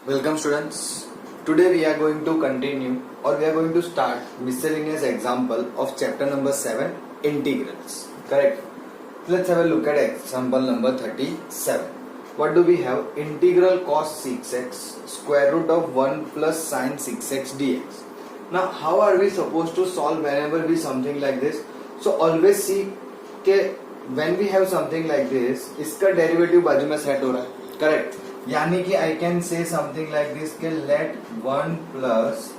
Welcome students. Today we are going to continue or we are going to start miscellaneous example of chapter number 7 integrals. Correct? Let's have a look at example number 37. What do we have? Integral cos 6x square root of 1 plus sin 6x dx. Now how are we supposed to solve whenever we something like this? So always see कि when we have something like this इसका derivative बाजू में set हो रहा है. Correct? यानी कि I can say something like this के let 1 plus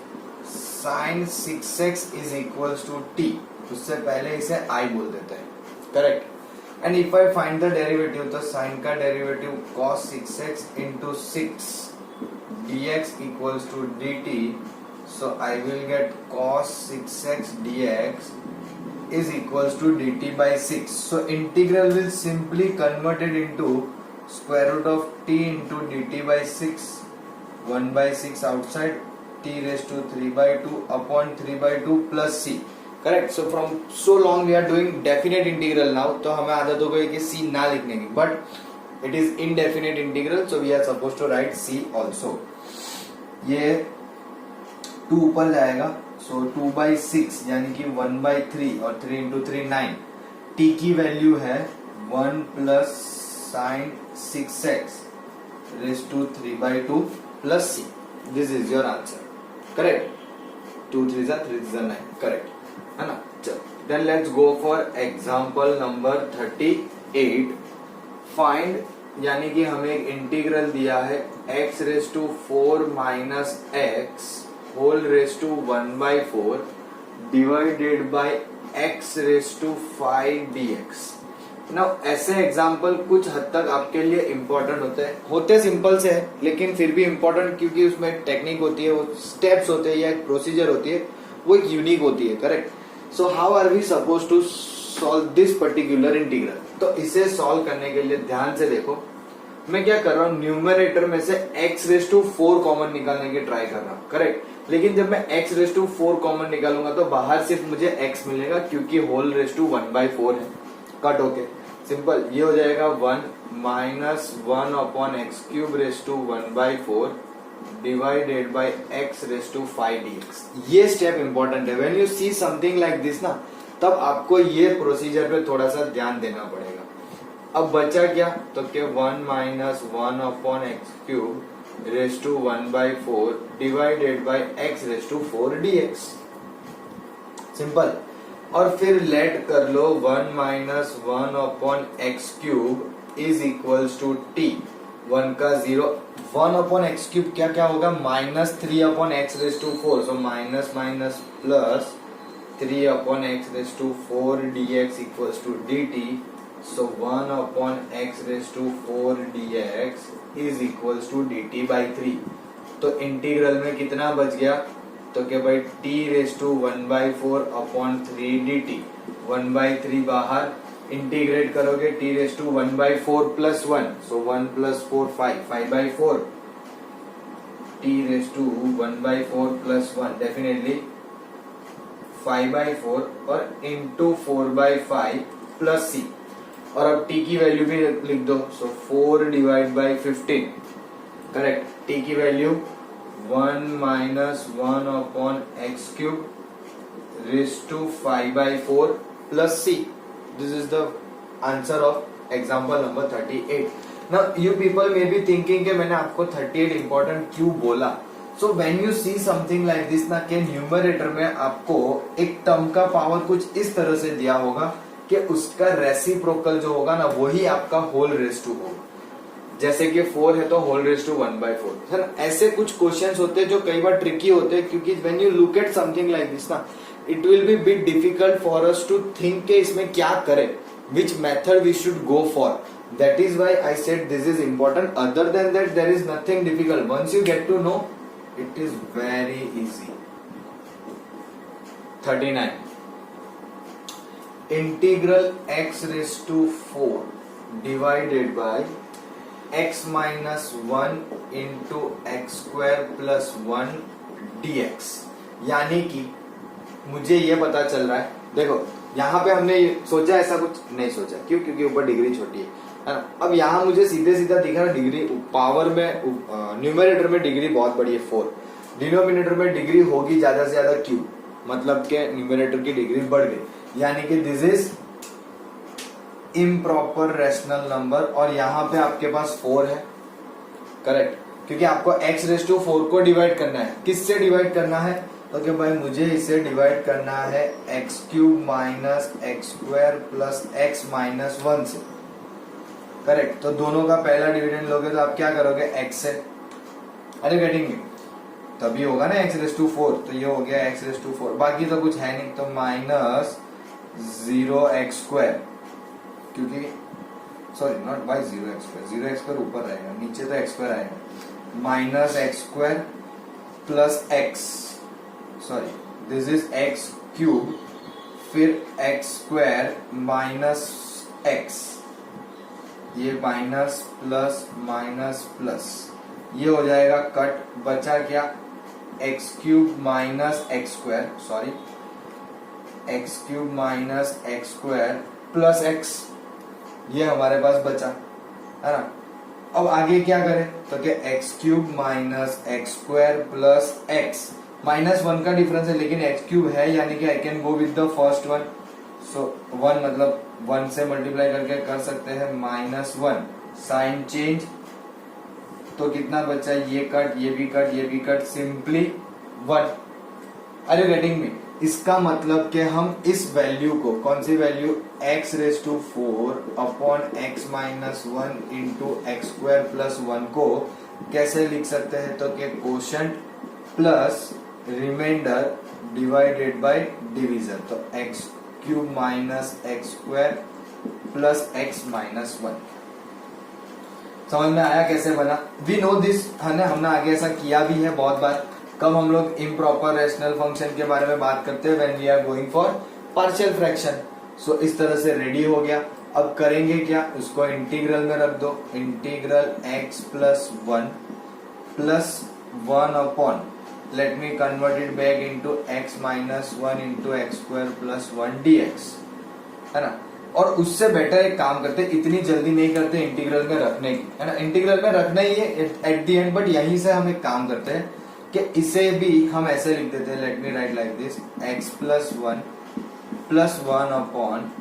sine 6x is equals to t. उससे पहले इसे I बोल देते हैं. Correct? And if I find the derivative तो साइन का derivative cos 6x into 6 dx equals to dt. So I will get cos 6x dx is equals to dt by 6. So integral will simply converted into square root of t into dt by 6, 1 by 6 outside, t raised to 3 by 2 upon 3 by 2 plus c. Correct? So from so long we are doing definite integral now. तो हमें आदत हो गई कि c ना लिखने की, but it is indefinite integral, so we are supposed to write c also. ये 2 ऊपर जाएगा, सो 2 by 6 यानी कि 1 by 3 और 3 into 3 9. t की वैल्यू है 1 plus sin 6x raised to 3 by 2 plus c. This is your answer. Correct? 2 3 are 3 are 9. Correct? है ना? चलो. Then let's go for example number 38. Find यानी कि हमें एक इंटीग्रल दिया है x raised to 4 minus x whole raised to 1 by 4 divided by x raised to 5 dx. Now ऐसे एग्जाम्पल कुछ हद तक आपके लिए इम्पोर्टेंट होते सिंपल से है, लेकिन फिर भी इम्पोर्टेंट क्योंकि उसमें टेक्निक होती है, वो स्टेप्स होते हैं या एक प्रोसीजर होती है, वो एक यूनिक होती है. Correct? So how are we suppose to solve this particular integral? तो इसे सॉल्व करने के लिए ध्यान से देखो, मैं क्या कर रहा हूँ, न्यूमरेटर में से x रेस टू 4 कॉमन निकालने की ट्राई कर रहा हूँ. करेक्ट? लेकिन जब मैं x रेस टू 4 कॉमन निकालूंगा तो बाहर सिर्फ मुझे x मिलेगा क्योंकि होल रेस टू 1 by 4 है. कट होके सिंपल ये हो जाएगा 1 minus 1 upon x cube raise to 1 by 4 divided by x raise to 5 dx. ये स्टेप इंपॉर्टेंट है. When you see something like this ना, तब आपको ये प्रोसीजर पे थोड़ा सा ध्यान देना पड़ेगा. अब बचा क्या? तो क्या 1 minus 1 upon x cube raise to 1 by 4 divided by x raise to 4 dx. Simple. और फिर लेट कर लो 1 minus 1 upon x cube is equals to t. 1 का 0, 1 अपॉन एक्स क्यूब क्या क्या होगा? Minus 3 upon x raise to 4. So minus minus plus 3 upon x raise to 4 dx equals to dt. So 1 upon x raised to 4 dx is equals to dt by 3. तो integral में कितना बच गया? तो क्या भाई t raised to 1 by 4 upon 3 dt. 1 by 3 बाहर, integrate करोगे t raised to 1 by 4 plus 1. So 1 plus 4 5, 5 by 4. t raised to 1 by 4 plus 1 definitely 5 by 4 और into 4 by 5 plus c. और अब t की वैल्यू भी लिख दो. So 4 divide by 15. Correct? t की value 1 minus 1 upon x cube raise to 5 by 4 plus c. This is the answer of example number 38. Now you people may be thinking कि मैंने आपको 38 इंपॉर्टेंट क्यों बोला. So when you see something like this ना, के numerator में आपको एक टर्म का पावर कुछ इस तरह से दिया होगा कि उसका रेसिप्रोकल जो होगा ना, वही आपका होल रेस टू होगा. जैसे कि 4 है तो whole raise to 1 by 4. Sir ऐसे कुछ क्वेश्चंस होते हैं जो कई बार ट्रिकी होते हैं, क्योंकि when you look at something like this ना, it will be bit difficult for us to think के इसमें क्या करें, which method we should go for. That is why I said this is important. Other than that there is nothing difficult. Once you get to know, it is very easy. 39. Integral x raised to 4 divided by x minus 1 into x square plus 1 dx. यानी कि मुझे ये पता चल रहा है, देखो यहाँ पे हमने सोचा ऐसा कुछ नहीं सोचा. क्यों? क्योंकि ऊपर डिग्री छोटी है. है ना। अब यहाँ मुझे सीधे सीधा दिख रहा डिग्री, पावर में न्यूमरेटर में डिग्री बहुत बड़ी है 4, डिनोमिनेटर में डिग्री होगी ज्यादा से ज्यादा क्यूब, मतलब के न्यूमरेटर की डिग्री बढ़ गई, यानी कि this is improper rational number. और यहाँ पे आपके पास 4 है, करेक्ट, क्योंकि आपको x⁴ को डिवाइड करना है। किससे डिवाइड करना है? तो कि भाई मुझे इसे डिवाइड करना है x³ minus x² plus x minus 1 से, करेक्ट। तो दोनों का पहला डिविडेंड लोगे तो आप क्या करोगे? x से, अरे गेटिंग मी, तभी होगा ना x⁴, तो ये हो गया x⁴, बाकी तो कुछ है नहीं, तो माइनस 0x², क्योंकि सॉरी नॉट बाई 0x² ऊपर रहेगा, नीचे तो x² आएगा, minus x² plus x, sorry this is x³, फिर x² माइनस x, ये माइनस प्लस, ये हो जाएगा कट, बचा क्या? x³ minus x², sorry x³ minus x² plus x, ये हमारे पास बचा, है ना। अब आगे क्या करें? तो क्या x³ minus x² plus x, -1 का डिफरेंस है लेकिन x³ है, यानी कि I can go with the first one, so 1 मतलब 1 से मल्टीप्लाई करके कर सकते हैं -1, साइन चेंज, तो कितना बचा? ये कट, ये भी कट, ये भी cut, simply 1। Are you getting me? इसका मतलब कि हम इस वैल्यू को, कौन सी value? x⁴ upon x minus 1 into x² plus 1 को कैसे लिख सकते हैं? तो कि quotient plus remainder divided by division, तो x³ minus x² plus x minus 1। समझ में आया कैसे बना? वी नो दिस, है ना, हमने आगे ऐसा किया भी है बहुत बार। कब हम लोग इम्प्रॉपर रेशनल फंक्शन के बारे में बात करते हैं? When we are going for partial fraction. So इस तरह से रेडी हो गया। अब करेंगे क्या? उसको इंटीग्रल में रख दो, integral x plus 1 plus 1 upon, let me convert it back into x minus 1 into x² plus 1 dx, है ना। और उससे बेटर एक काम करते, इतनी जल्दी नहीं करते इंटीग्रल में रखने की, है ना, इंटीग्रल में रखना ही है एट द एंड, बट यहीं से हम एक काम करते हैं कि इसे भी हम ऐसे लिख देते हैं, let me right like this, x plus 1 upon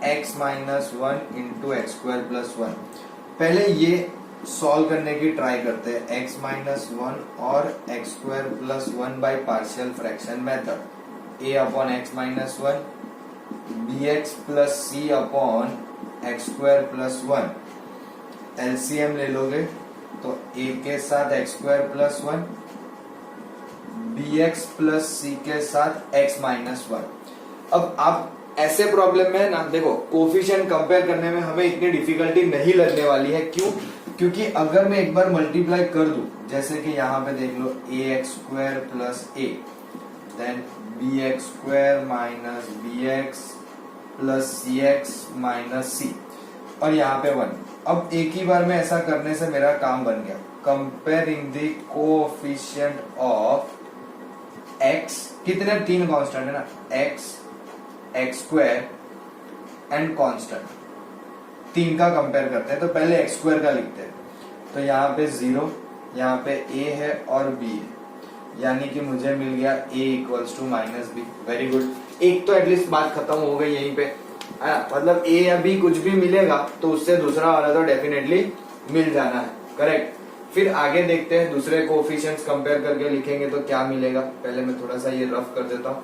x minus 1 into x² plus 1। पहले ये सॉल्व करने की ट्राई करते हैं, x माइनस 1 और x² plus 1 by partial fraction method, a upon x minus 1 bx plus c upon x² plus 1, LCM ले लोगे तो a के साथ x² plus 1, bx plus c के साथ x माइनस 1। अब आप ऐसे प्रॉब्लम में ना देखो, कोफिशिएंट कंपेयर करने में हमें इतनी डिफिकल्टी नहीं लगने वाली है। क्यों? क्योंकि अगर मैं एक बार मल्टीप्लाई कर दूं, जैसे कि यहाँ पे देख लो ax² plus a, then bx² minus bx plus cx minus c, और यहाँ पे 1। अब एक ही बार में ऐसा करने से मेरा काम बन गया, comparing the coefficient of x, कितने? 3 कांस्टेंट है ना, x, x² एंड कांस्टेंट, 3 का कंपेयर करते हैं। तो पहले x² का लिखते हैं, तो यहाँ पे 0, यहाँ पे a है और b है, यानी कि मुझे मिल गया a equals to minus b। Very good, एक तो एटलीस्ट बात खत्म हो गई यहीं पे, है ना। मतलब a या b कुछ भी मिलेगा तो उससे दूसरा वाला तो डेफिनेटली मिल जाना है, करेक्ट। फिर आगे देखते हैं, दूसरे कोएफिशिएंट्स कंपेयर करके लिखेंगे तो क्या मिलेगा। पहले मैं थोड़ा सा ये रफ कर देता हूँ,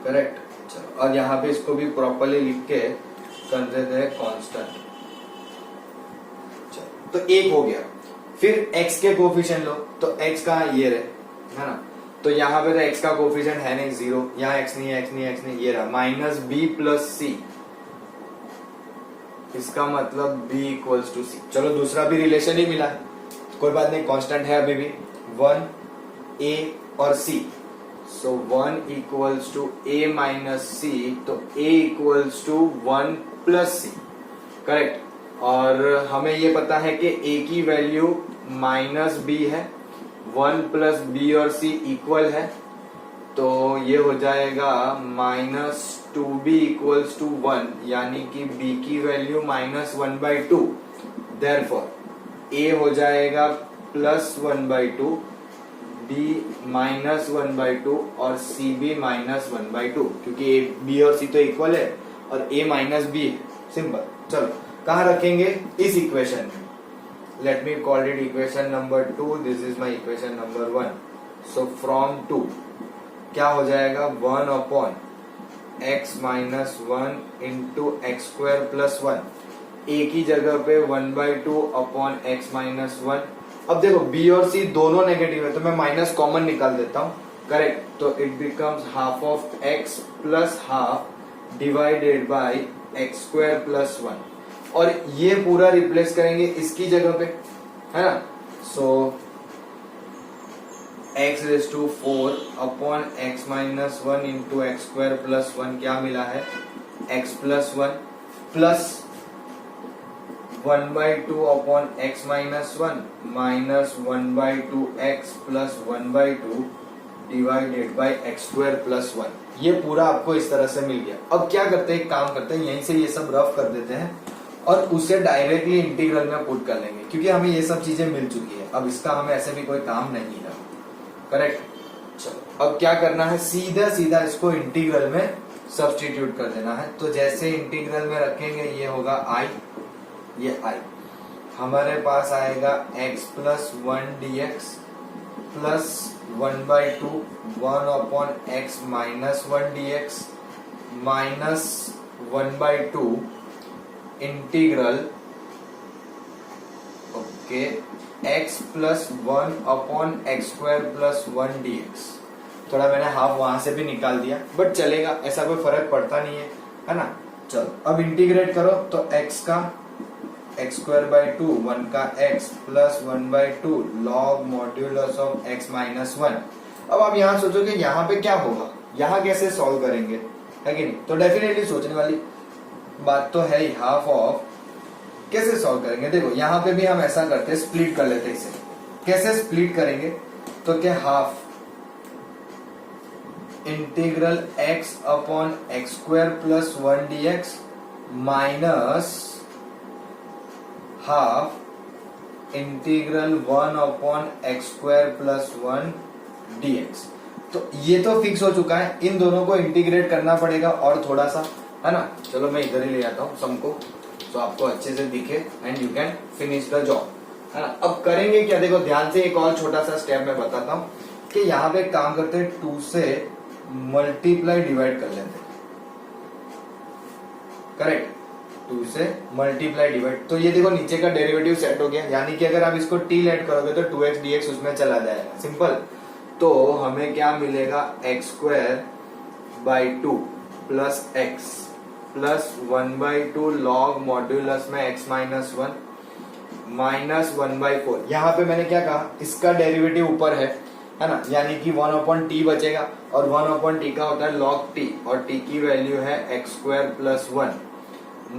करेक्ट। चलो, और यहाँ पे इसको भी प्रॉपरली लिख के कर देते हैं कांस्टेंट। चलो, तो 1 हो गया। फिर x के कोएफिशिएंट लो, तो x का ये रहे, है ना, तो यहाँ पे तो x का कोएफिशिएंट है नहीं, 0, यहाँ x नहीं है, x नहीं है, x नहीं, ये रहा माइनस b प्लस c, इसका मतलब b इक्वल्स टू c। चलो, दूसरा भी रिलेशन ही मिला, कोई बात नहीं, कांस्टेंट है अभी भी 1 a और c, so 1 equals to a minus c, तो a equals to 1 plus c, correct. और हमें ये पता है कि a की वैल्यू माइनस b है, 1 प्लस b और c इक्वल है, तो ये हो जाएगा 2b इक्वल्स टू 1 यानी कि b की वैल्यू -1/2, देयरफॉर a हो जाएगा +1/2, b -1/2 और c भी -1/2, क्योंकि a b और c तो इक्वल है और a माइनस b है. सिंपल. चलो कहाँ रखेंगे? इस इक्वेशन में. Let me call it equation number 2. This is my equation number 1. So from 2 क्या हो जाएगा? 1 upon x minus 1 into x square plus 1. a की जगह पे 1/2 अपॉन x माइनस 1. अब देखो b और c दोनों नेगेटिव है तो मैं माइनस कॉमन निकाल देता हूँ. करेक्ट. तो it becomes half of x plus half divided by x square plus 1. और ये पूरा रिप्लेस करेंगे इसकी जगह पे, है ना. So x raise to 4 upon x minus 1 into x square plus 1 क्या मिला है? x plus 1 plus 1/2 upon x minus 1 minus 1/2 x plus 1/2 divided by x square plus 1. ये पूरा आपको इस तरह से मिल गया. अब क्या करते हैं? एक काम करते हैं, यहीं से ये सब रफ कर देते हैं और उसे डायरेक्टली इंटीग्रल में पुट कर लेंगे, क्योंकि हमें ये सब चीजें मिल चुकी है. अब इसका हमें ऐसे भी कोई काम नहीं है. करेक्ट. चलो अब क्या करना है? सीधा सीधा इसको इंटीग्रल में सब्स्टिट्यूट कर देना है. तो जैसे इंटीग्रल में रखेंगे ये होगा i, ये i हमारे पास आएगा x plus 1 dx plus 1/2 1 upon x minus 1 dx minus 1/2 integral okay x plus 1 upon x square plus 1 dx. थोड़ा मैंने हाफ वहां से भी निकाल दिया बट चलेगा, ऐसा कोई फर्क पड़ता नहीं है ना. चलो अब इंटीग्रेट करो तो x का एक्स स्क्वायर बाई 2, 1 का x plus 1/2 log modulus of x minus 1. अब आप यहाँ सोचोगे यहाँ पे क्या होगा, यहाँ कैसे सॉल्व करेंगे, है कि नहीं. तो डेफिनेटली सोचने वाली बात तो है ही. हाफ ऑफ कैसे सॉल्व करेंगे? देखो यहाँ पे भी हम ऐसा करते हैं, स्प्लिट कर लेते हैं इसे. कैसे स्प्लिट करेंगे? तो क्या half integral x upon x square plus 1 dx minus half integral 1 upon x square plus 1 dx. तो ये तो फिक्स हो चुका है, इन दोनों को इंटीग्रेट करना पड़ेगा और थोड़ा सा, है ना. चलो मैं इधर ही ले आता हूँ सम को, तो आपको अच्छे से दिखे and you can finish the job, है ना. अब करेंगे क्या? देखो ध्यान से, एक और छोटा सा स्टेप मैं बताता हूँ कि यहाँ पे काम करते हैं 2 से मल्टीप्लाई डिवाइड कर लेते हैं. करेक्ट. 2 से मल्टीप्लाई डिवाइड. तो ये देखो नीचे का डेरिवेटिव सेट हो गया, यानी कि अगर आप इसको t ऐड करोगे तो 2x dx उसमें चला जाएगा. सिंपल. तो हमें क्या मिलेगा? X square by 2 plus x plus 1/2 log modulus में x माइनस 1 माइनस 1/4. यहाँ पे मैंने क्या कहा? इसका डेरिवेटिव ऊपर है ना, यानी कि 1 अपॉन टी बचेगा और 1 अपॉन टी का होता है लॉग टी और टी की वैल्यू है X square plus 1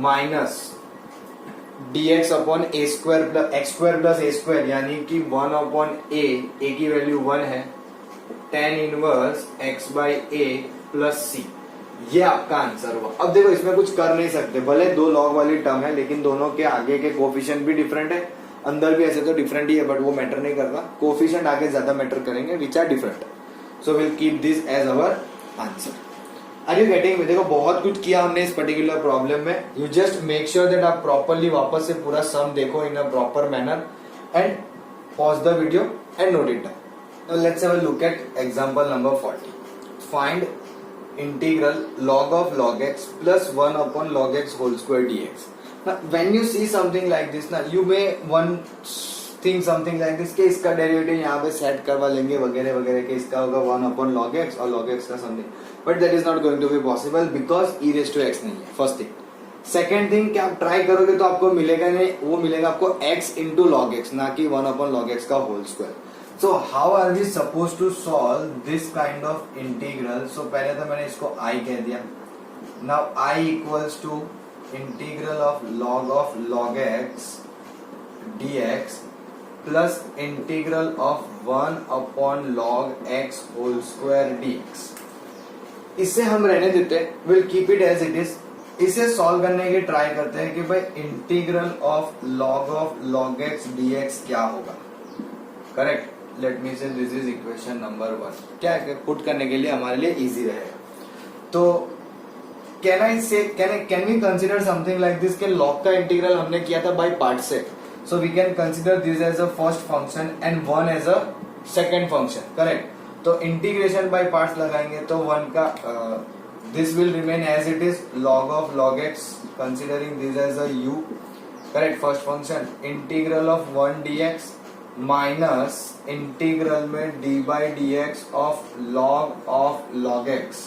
minus dx upon A square plus X square plus A square, यानी कि 1 अपॉन ए की वैल्यू 1 है, tan inverse x by A plus C. ये आपका आंसर हुआ. अब देखो इसमें कुछ कर नहीं सकते, भले 2 लॉग वाली टर्म है लेकिन दोनों के आगे के कोफिशिएंट भी डिफरेंट है, अंदर भी ऐसे तो डिफरेंट ही है बट वो मैटर नहीं करता. कोफिशिएंट आगे ज्यादा मैटर करेंगे which are different. So will keep this as our answer. Are you getting me? देखो बहुत कुछ किया हमने इस पर्टिकुलर प्रॉब्लम में. You just make sure that आप प्रॉपरली वापस से पूरा सम देखो in a proper manner and pause the video and note it down. Now let's have a look at example number 40. Find integral log of log x plus 1 upon log x whole square dx. Now when you see something like this, now you may one think something like this कि इसका derivative यहाँ पे set करवा लेंगे वगैरह वगैरह कि इसका होगा 1 upon log x और log x का something, but that is not going to be possible because e raised to x नहीं है. First thing. सेकेंड थिंग कि आप ट्राई करोगे तो आपको मिलेगा नहीं, वो मिलेगा आपको x into log x, ना कि 1 upon log x का whole square. So how are we supposed to solve this kind of integral? So पहले तो मैंने इसको I कह दिया. Now I equals to integral of log x dx plus integral of 1 upon log x whole square dx. इसे हम रहने देते हैं, will keep it as it is. इसे सॉल्व करने की ट्राई करते हैं कि भाई integral of log x dx क्या होगा। करेक्ट, लेट मी से दिस इज इक्वेशन नंबर 1। क्या है, पुट करने के लिए हमारे लिए इजी रहेगा। तो can we consider something like this के log का इंटीग्रल हमने किया था बाय पार्ट से, so we can consider this as a first function and 1 as a second function. Correct, तो इंटीग्रेशन बाय पार्ट्स लगाएंगे तो 1 का this will remain as it is, log x, considering this as a u, correct, first function, integral of 1 dx minus integral में d by dx of log x,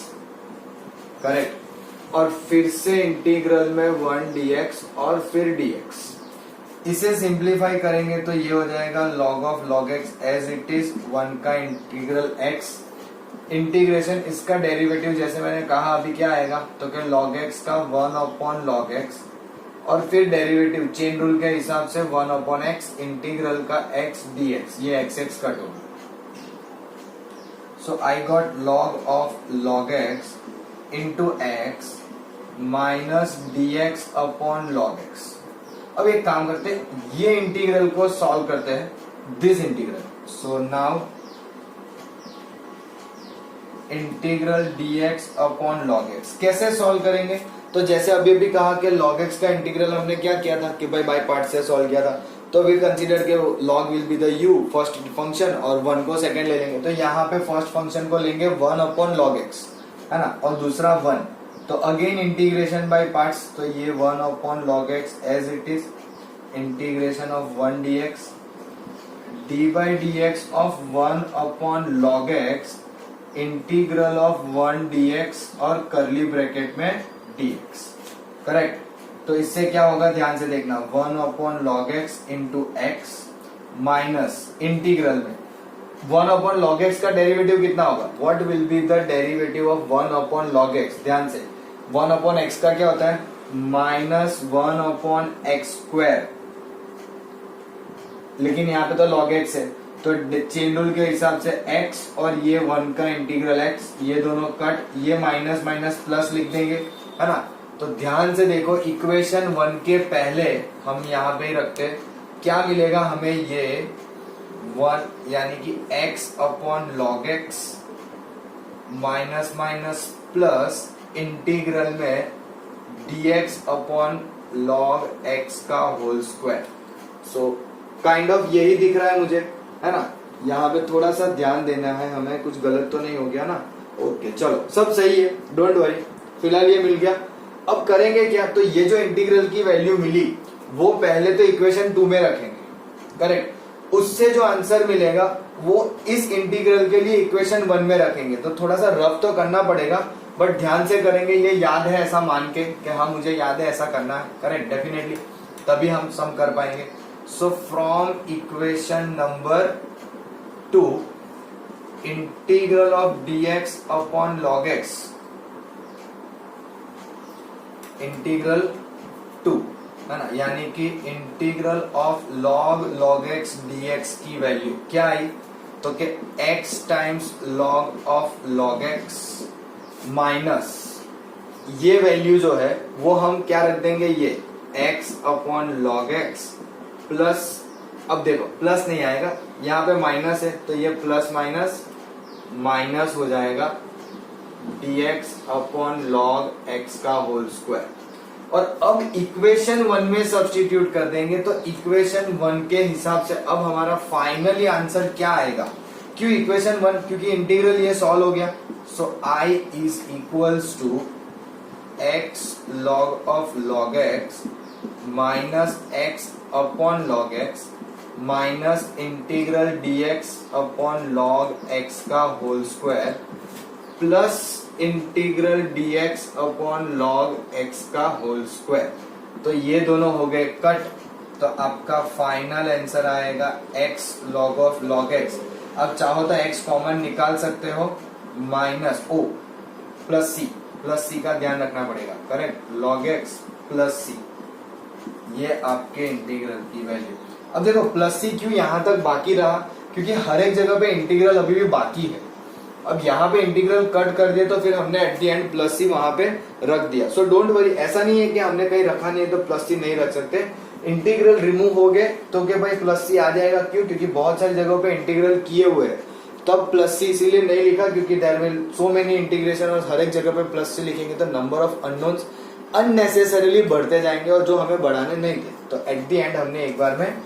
correct, और फिर से integral में 1 dx और फिर dx। इसे simplify करेंगे तो ये हो जाएगा log x as it is 1 का इंटीग्रल x, इंटीग्रेशन इसका डेरिवेटिव जैसे मैंने कहा अभी क्या आएगा, तो क्या log x का 1 अपॉन log x और फिर डेरिवेटिव चेन रूल के हिसाब से 1 अपॉन x इंटीग्रल का x dx, ये x कट होगा। So I got log x into x minus dx upon log x। अब एक काम करते हैं, ये इंटीग्रल को सॉल्व करते हैं, this integral. So now integral dx upon log x कैसे सॉल्व करेंगे, तो जैसे अभी भी कहा कि log x का इंटीग्रल हमने क्या किया था कि भाई बाय पार्ट से सॉल्व किया था, तो वी कंसीडर के log will be the u first function और 1 को सेकंड ले लेंगे, तो यहाँ पे फर्स्ट फंक्शन को लेंगे 1 अपॉन log x, है ना, और दूसरा 1, तो अगेन इंटीग्रेशन बाय पार्ट्स, तो ये 1 upon log x as it is, integration of 1 dx, d by dx of 1 upon log x integral of 1 dx और करली ब्रैकेट में dx। करेक्ट, तो इससे क्या होगा ध्यान से देखना, 1 upon log x into x minus integral में 1 अपॉन log x का डेरिवेटिव कितना होगा, what will be the derivative of 1 upon log x। ध्यान से 1 अपॉन x का क्या होता है, माइनस 1 अपॉन एक्स स्क्वायर, लेकिन यहाँ पे तो log x है, तो चेन रूल के हिसाब से x और ये 1 का इंटीग्रल x, ये दोनों कट, ये माइनस माइनस प्लस लिख देंगे, है ना। तो ध्यान से देखो, इक्वेशन 1 के पहले हम यहाँ पे ही रखते, क्या मिलेगा हमें, ये 1 यानी कि x upon log x minus minus plus integral में dx अपॉन log x का whole square. So kind of यही दिख रहा है मुझे, है ना। यहाँ पे थोड़ा सा ध्यान देना है हमें, कुछ गलत तो नहीं हो गया ना। ओके चलो सब सही है, डोंट वरी, फिलहाल ये मिल गया। अब करेंगे क्या, तो ये जो इंटीग्रल की वैल्यू मिली वो पहले तो इक्वेशन 2 में रखेंगे, करेक्ट, उससे जो आंसर मिलेगा वो इस इंटीग्रल के लिए इक्वेशन 1 में रखेंगे। तो थोड़ा सा रफ तो करना पड़ेगा, बट ध्यान से करेंगे, ये याद है ऐसा मान के कि हाँ मुझे याद है ऐसा करना है, करेक्ट, डेफिनेटली, तभी हम सम कर पाएंगे। So from equation number 2, integral of dx upon log x, integral 2, है ना, यानी कि integral of log x dx की वैल्यू क्या आई, तो कि x times log of log x minus ये वैल्यू जो है वो हम क्या रख देंगे, ये x upon log x plus, अब देखो प्लस नहीं आएगा, यहाँ पे माइनस है, तो ये प्लस माइनस माइनस हो जाएगा dx अपॉन log x का होल स्क्वायर। और अब इक्वेशन 1 में सब्स्टिट्यूट कर देंगे, तो इक्वेशन 1 के हिसाब से अब हमारा फाइनली आंसर क्या आएगा, क्यों इक्वेशन 1, क्योंकि इंटीग्रल ये सॉल्व हो गया। So I is equals to x log of log x minus x upon log x minus integral dx upon log x का whole square plus integral dx upon log x का whole square. तो ये दोनों हो गए cut, तो आपका final answer आएगा x log of log x। अब चाहो तो x कॉमन निकाल सकते हो, माइनस o प्लस c का ध्यान रखना पड़ेगा, correct, log x plus c, ये आपके इंटीग्रल की वैल्यू। अब देखो प्लस सी क्यों यहां तक बाकी रहा, क्योंकि हर एक जगह पे इंटीग्रल अभी भी बाकी है, अब यहाँ पे इंटीग्रल कट कर दिया तो फिर हमने एट द एंड प्लस सी वहां पे रख दिया. सो डोंट वरी, ऐसा नहीं है कि हमने कहीं रखा नहीं है तो प्लस सी नहीं रख सकते. इंटीग्रल रिमूव हो गए तो क्या भाई प्लस सी आ जाएगा. क्यों? क्योंकि बहुत सारी जगहों पे इंटीग्रल किए हुए हैं, तब प्लस सी इसीलिए नहीं लिखा क्योंकि there will so many integration और हर एक जगह पे प्लस सी लिखेंगे तो नंबर ऑफ अननोन्स अननेसेसरीली बढ़ते जाएंगे और जो हमें बढ़ाने नहीं थे. तो एट द एंड हमने एक बार में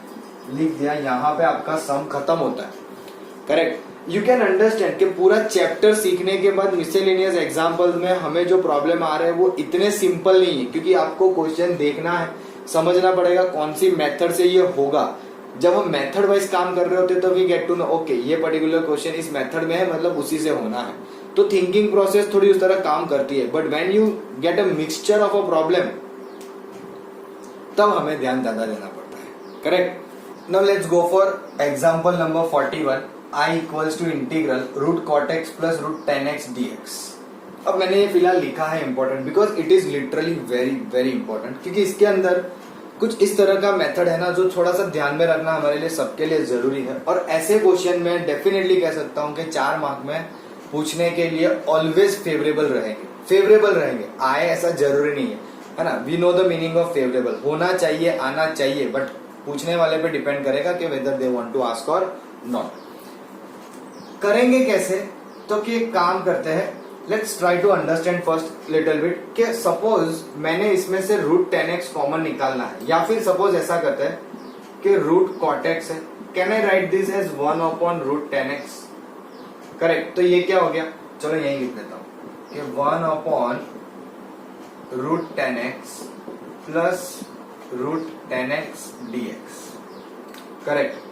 लिख दिया. यहाँ पे आपका सम खत्म होता है. करेक्ट. यू कैन अंडरस्टैंड कि पूरा चैप्टर सीखने के बाद मिसलेनियस एग्जाम्पल में हमें जो प्रॉब्लम आ रहे हैं वो इतने सिंपल नहीं है, क्योंकि आपको क्वेश्चन देखना है, समझना पड़ेगा कौन सी मेथड से ये होगा. जब हम मेथड वाइज काम कर रहे होते हैं तो we get to know okay ये पर्टिकुलर क्वेश्चन इस मेथड में है, मतलब उसी से होना है. तो थिंकिंग प्रोसेस थोड़ी उस तरह काम करती है. But when you get a mixture of a problem तब हमें ध्यान ज्यादा देना पड़ता है. Correct. Now let's go for example number 41. I equals to integral root cot x plus root 10x dx. अब मैंने ये फिलहाल लिखा है important because it is literally very very important, क्योंकि इसके अंदर कुछ इस तरह का मेथड है ना जो थोड़ा सा ध्यान में रखना हमारे लिए सबके लिए जरूरी है. और ऐसे क्वेश्चन में डेफिनेटली कह सकता हूँ कि 4 मार्क में पूछने के लिए ऑलवेज फेवरेबल रहेंगे. आए ऐसा जरूरी नहीं है ना. We know the meaning of favourable. होना चाहिए, आना चाहिए, बट पूछने वाले पे डिपेंड करेगा कि whether they want to ask और नॉट. करेंगे कैसे? तो कि एक काम करते हैं, let's try to understand first little bit कि सपोज मैंने इसमें से रूट 10x कॉमन निकालना है, या फिर सपोज ऐसा करते हैं कि रूट कॉट एक्स है. Can I write this as 1 upon root 10x? Correct. तो ये क्या हो गया? चलो यही लिख देता हूं कि 1 upon root 10x plus root 10x dx. Correct.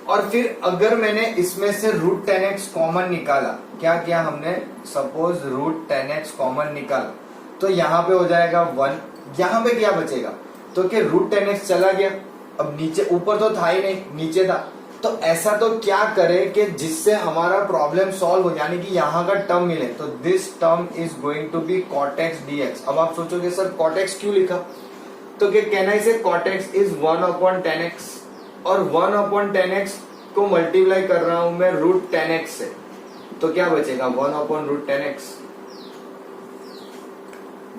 और फिर अगर मैंने इसमें से रूट 10x कॉमन निकाला, क्या किया हमने, सपोज रूट 10x कॉमन निकाला, तो यहाँ पे हो जाएगा 1. यहाँ पे क्या बचेगा? तो कि रूट 10x चला गया. अब नीचे, ऊपर तो था ही नहीं, नीचे था. तो ऐसा तो क्या करे कि जिससे हमारा प्रॉब्लम सॉल्व हो, यानी कि यहाँ का टर्म मिले. तो this term is going to be cot x dx. अब आप सोचोगे सर cot x क्यों लिखा? तो कि कैन आई से cot x is 1 upon 10x, और 1 अपॉन 10x को मल्टीप्लाई कर रहा हूं मैं रूट 10x से. तो क्या बचेगा? 1 upon root 10x.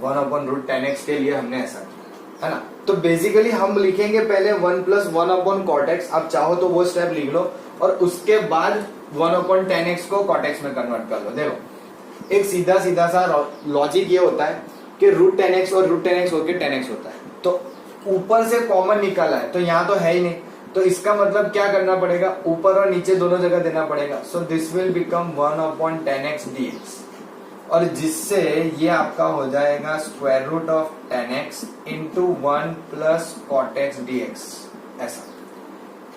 1 upon root 10x के लिए हमने ऐसा किया है ना. तो बेसिकली हम लिखेंगे पहले 1 प्लस 1 अपॉन cot x. आप चाहो तो वो स्टेप लिख लो और उसके बाद 1 अपॉन 10x को cot x में कन्वर्ट कर लो. देखो एक सीधा सीधा सा लॉजिक ये होता है कि रूट 10x और रूट 10x होके 10x होता है. तो ऊपर से कॉमन निकाला है तो यहाँ तो है ही नहीं, तो इसका मतलब क्या करना पड़ेगा? ऊपर और नीचे दोनों जगह देना पड़ेगा. So this will become 1 upon 10x dx, और जिससे ये आपका हो जाएगा square root of 10x into 1 plus cot x dx. ऐसा.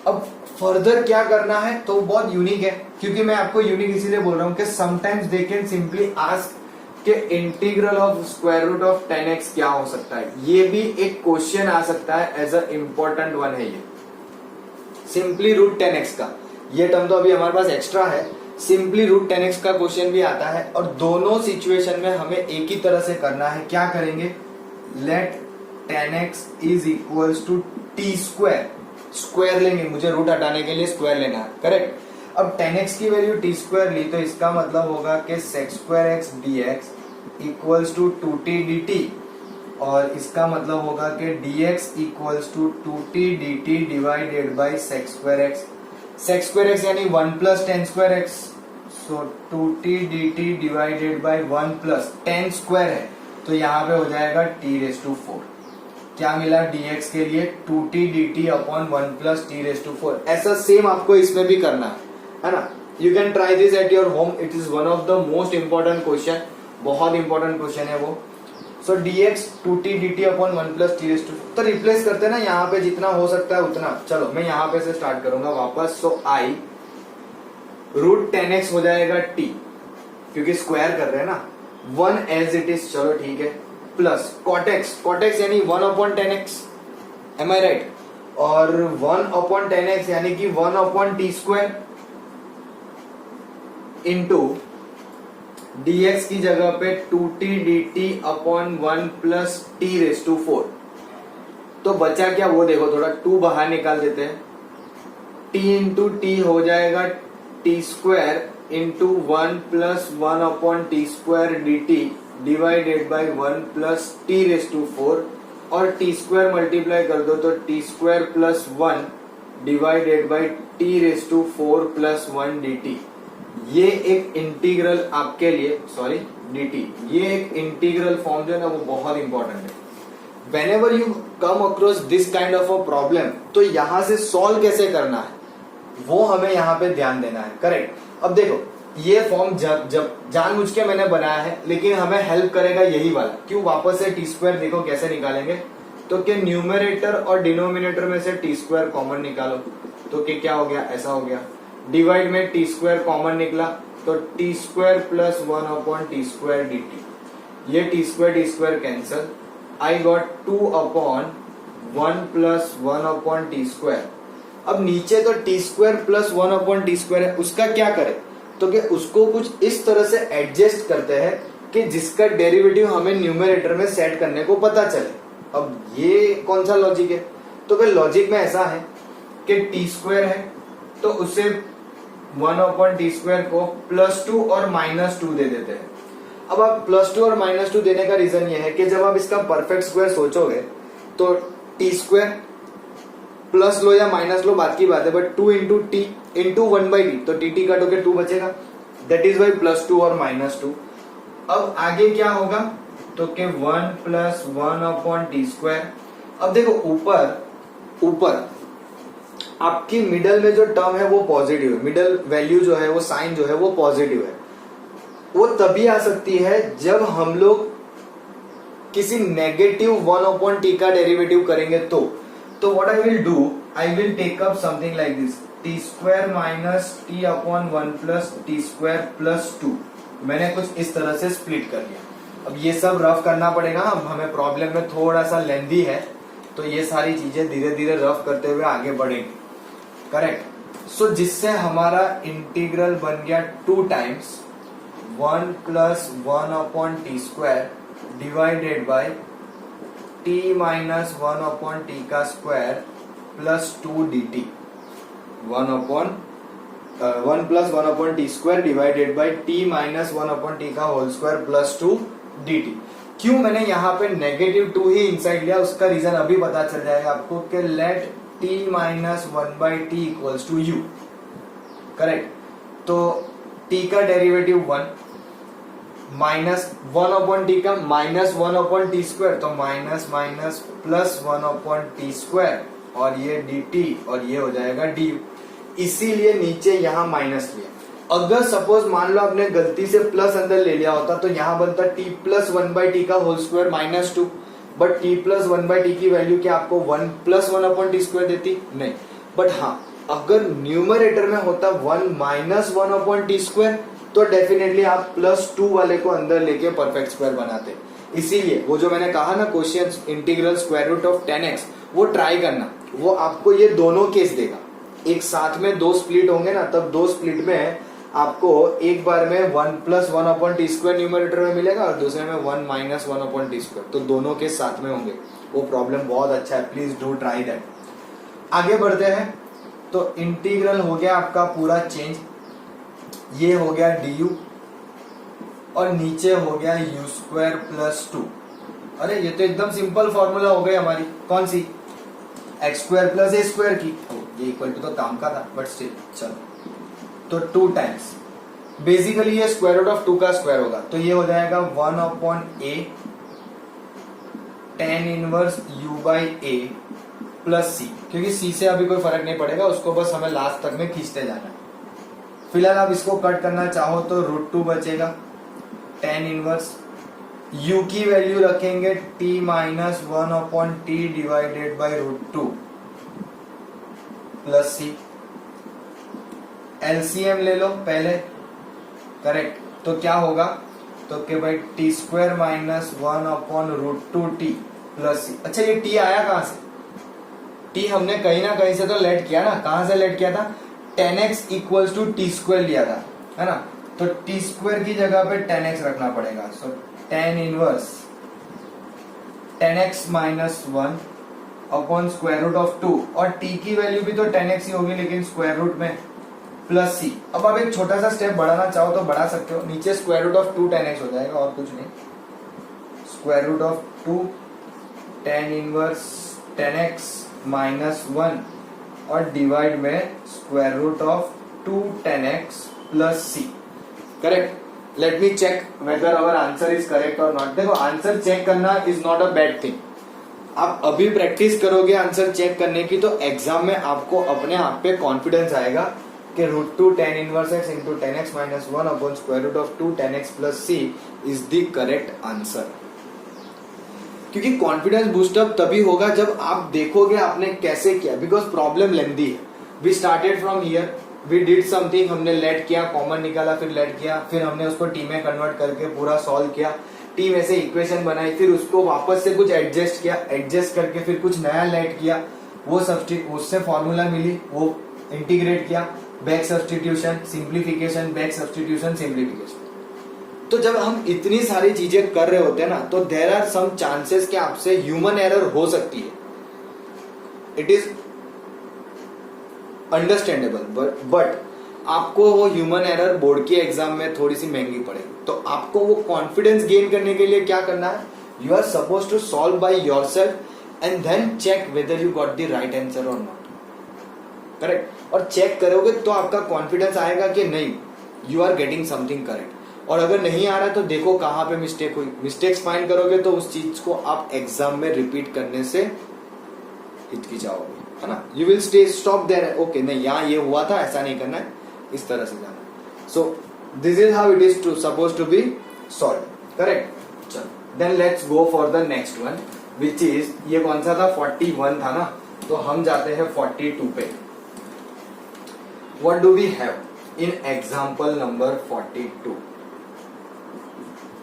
अब फर्दर क्या करना है तो बहुत यूनिक है, क्योंकि मैं आपको यूनिक इसीलिए बोल रहा हूं कि sometimes they can simply ask कि integral of square root of 10x क्या हो सकता है. ये भी एक क्वेश्चन आ सकता है, एज अ इम्पोर्टेंट वन है ये. सिंपली रूट 10x का ये टर्म तो अभी हमारे पास एक्स्ट्रा है. सिंपली रूट 10x का क्वेश्चन भी आता है, और दोनों सिचुएशन में हमें एक ही तरह से करना है. क्या करेंगे? Let 10x is equals to t square. Square लेंगे, मुझे रूट हटाने के लिए स्क्वायर लेना है. करेक्ट. अब 10x की वैल्यू टी स्क्वायर ली तो इसका मतलब होगा कि sec square x dx equals to 2t dt, और इसका मतलब होगा कि dx equals to 2t dt divided by sec square x. sec square x यानी 1 plus 10 square x. So 2t dt divided by 1 plus 10 square है, तो यहाँ पे हो जाएगा t रेज टू 4. क्या मिला dx के लिए? 2t dt upon 1 plus t raise to 4. ऐसा सेम आपको इसमें भी करना है ना. You can try this at your home. It is one of the most important question. बहुत इंपॉर्टेंट क्वेश्चन है वो. So dx 2t dt upon 1 plus t raise to 4. तो रिप्लेस करते हैं ना यहाँ पे जितना हो सकता है उतना. चलो मैं यहाँ पे से स्टार्ट करूंगा वापस. सो i रूट 10x हो जाएगा t, क्योंकि स्क्वायर कर रहे हैं ना. 1 एज इट इज, चलो ठीक है, प्लस cot x यानी 1 अपॉन 10x. एम आई राइट? और 1 अपॉन 10x यानी कि 1 upon T square into dx की जगह पे 2t dt upon 1 plus t raise to 4. तो बचा क्या वो देखो, थोड़ा 2 बाहर निकाल देते हैं. t इंटू टी हो जाएगा t square into 1 plus 1 upon T square D t divided by 1 plus t raise to 4 और टी स्क्वायर मल्टीप्लाई कर दो तो T square plus 1 divided by t raise to 4 plus 1 d T. ये एक integral आपके लिए, सॉरी dt, ये एक इंटीग्रल फॉर्म जो है ना वो बहुत इंपॉर्टेंट है। Whenever you come across this kind of a problem, तो यहां से सॉल्व कैसे करना है वो हमें यहाँ पे ध्यान देना है। करेक्ट। अब देखो ये फॉर्म जब जानबूझ के मैंने बनाया है, लेकिन हमें हेल्प करेगा यही वाला। क्यों? वापस से टी स्क्वायर देखो कैसे निकालेंगे, तो कि न्यूमरेटर और डिनोमिनेटर में से टी स्क्वायर कॉमन निकालो, तो कि क्या हो गया, ऐसा हो गया। डिवाइड में टी स्क्वायर कॉमन निकला तो T square plus 1 upon T square D T. ये T square cancel, I got 2 upon 1 plus 1 upon T square. अब नीचे तो T square plus 1 upon T square है, उसका क्या करें, तो कि उसको कुछ इस तरह से एडजस्ट करते हैं कि जिसका डेरिवेटिव हमें न्यूमरेटर में सेट करने को पता चले। अब ये कौन सा लॉजिक है, तो फिर लॉजिक में ऐसा है कि टी स्क्वायर है तो उसे 1 अपॉन टी स्क्वायर को +2 और -2 दे देते हैं। अब आप +2 और -2 देने का रीजन ये है कि जब आप इसका परफेक्ट स्क्वायर सोचोगे तो टी स्क्वायर प्लस लो या माइनस लो बात की बात है, but 2 into T into 1/t, तो टी काटोगे 2 बचेगा, दैट इज वाई +2 और -2। अब आगे क्या होगा, तो कि 1 प्लस 1 अपॉन टी स्क्वायर। अब देखो ऊपर आपकी मिडल में जो टर्म है वो पॉजिटिव है, मिडल वैल्यू जो है वो साइन जो है वो पॉजिटिव है। वो तभी आ सकती है जब हम लोग किसी नेगेटिव 1 अपॉन टी का डेरिवेटिव करेंगे तो what I will do, I will take up something like this, t square minus t upon 1 plus t square plus 2। मैंने कुछ इस तरह से स्प्लिट कर लिया। अब ये सब रफ करना पड़ेगा, अब हमें प्रॉब्लम में थोड़ा सा लेंथी है, तो ये सारी चीजें धीरे धीरे रफ करते हुए आगे बढ़ेंगे। करेक्ट। सो जिससे हमारा इंटीग्रल बन गया 2 times 1 plus 1 upon T square divided by T minus 1 upon T का square plus 2 D T. 1 plus 1 upon T square divided by T minus 1 upon T का whole square plus 2 D T. क्यों मैंने यहाँ पे -2 ही inside लिया, उसका reason अभी पता चल जाएगा आपको कि let t minus 1/t equals to u। Correct. तो t का डेरिवेटिव 1 माइनस 1 अपॉन टी का माइनस 1 अपॉन टी स्क्वायर, तो minus minus plus 1 upon T square और ये dt और ये हो जाएगा du। इसीलिए नीचे यहाँ माइनस लिया। अगर सपोज मान लो आपने गलती से प्लस अंदर ले लिया होता तो यहाँ बनता t प्लस 1/t का whole square -2, but t plus 1/t की वैल्यू क्या आपको 1 प्लस 1 अपॉन टी स्क्वायर देती? नहीं। बट हाँ, अगर न्यूमरेटर में होता 1 माइनस 1 अपॉन टी स्क्वायर तो डेफिनेटली आप +2 वाले को अंदर लेके परफेक्ट स्क्वायर बनाते। इसीलिए वो जो मैंने कहा ना question integral square root of 10x, वो ट्राई करना, वो आपको ये दोनों केस देगा। एक साथ में 2 स्प्लिट होंगे ना, तब 2 स्प्लिट में आपको एक बार में 1 plus 1 upon T square numerator में मिलेगा और दूसरे में 1 माइनस 1 अपॉन टी स्क्वायर, तो दोनों के साथ में होंगे। वो प्रॉब्लम बहुत अच्छा है, प्लीज डू ट्राई दैट। आगे बढ़ते हैं। तो इंटीग्रल हो गया आपका पूरा चेंज, ये हो गया du और नीचे हो गया u स्क्वायर प्लस 2। अरे ये तो एकदम सिंपल फॉर्मूला हो गई हमारी, कौन सी, x square plus a square की। ये इक्वल टू तो काम का था, बट स्टिल चलो, तो 2 टाइम्स बेसिकली ये स्क्वायर रूट ऑफ 2 का स्क्वायर होगा, तो ये हो जाएगा 1 upon a tan inverse u by a plus c, क्योंकि c से अभी कोई फर्क नहीं पड़ेगा, उसको बस हमें लास्ट तक में खींचते जाना है। फिलहाल आप इसको कट करना चाहो तो √2 बचेगा, tan इनवर्स u की वैल्यू रखेंगे t minus 1 upon t divided by √2 plus c। LCM ले लो पहले। करेक्ट। तो क्या होगा, तो कि भाई T square minus 1 upon √2t plus c। अच्छा ये t आया कहां से, t हमने कहीं ना कहीं से तो लेट किया ना, कहां से लेट किया था, 10x equals to t square लिया था, है ना, तो टी स्क्वायर की जगह पे 10x रखना पड़ेगा। So tan inverse 10x minus 1 upon square root of 2, और t की वैल्यू भी तो 10x ही होगी लेकिन स्क्वायर रूट में, प्लस सी। अब आप एक छोटा सा स्टेप बढ़ाना चाहो तो बढ़ा सकते हो, नीचे square root of 2 tan x हो जाएगा और कुछ नहीं, square root of 2 tan inverse tan x minus 1 और डिवाइड में square root of 2 tan x plus c. Correct. Let me check whether our answer is correct और नॉट। देखो answer check करना is not a bad thing. आप अभी practice करोगे answer check करने की तो एग्जाम में आपको अपने आप पे कॉन्फिडेंस आएगा कि √2 tan inverse x into tan x minus 1 upon square root of 2 tan x plus c is the correct answer. क्योंकि कॉन्फिडेंस बूस्टअप तभी होगा जब आप देखोगे आपने कैसे किया, बिकॉज प्रॉब्लम लेंदी है। We started from here, we did something, हमने लेट किया, कॉमन निकाला, फिर लेट किया, फिर हमने उसको टी में कन्वर्ट करके पूरा सॉल्व किया, टी में से इक्वेशन बनाई, फिर उसको वापस से कुछ एडजस्ट किया, एडजस्ट करके फिर कुछ नया लेट किया, वो सब्स्टिट्यूट उससे फॉर्मूला मिली, वो इंटीग्रेट किया, back substitution, simplification, back substitution, simplification. तो जब हम इतनी सारी चीजें कर रहे होते हैं ना तो देयर आर सम चांसेस कि आपसे ह्यूमन एरर हो सकती है। इट इज अंडरस्टैंडेबल, बट आपको वो ह्यूमन एरर बोर्ड के एग्जाम में थोड़ी सी महंगी पड़ेगी। तो आपको वो कॉन्फिडेंस गेन करने के लिए क्या करना है, you are suppose to solve by yourself and then check whether you got the right answer और नॉट। करेक्ट। और चेक करोगे तो आपका कॉन्फिडेंस आएगा कि नहीं, you are getting something correct. और अगर नहीं आ रहा तो देखो कहां पे मिस्टेक हुई, मिस्टेक्स फाइंड करोगे तो उस चीज को आप एग्जाम में रिपीट करने से हिचकिचाओगे, है ना। You will stop there, okay नहीं यहाँ ये हुआ था, ऐसा नहीं करना है, इस तरह से जाना। So this is how it is to suppose to be solve. Correct. चलो then let's go for the next one which is, ये कौन सा था, 41 था ना, तो हम जाते हैं 42 पे। What do we have in example number 42।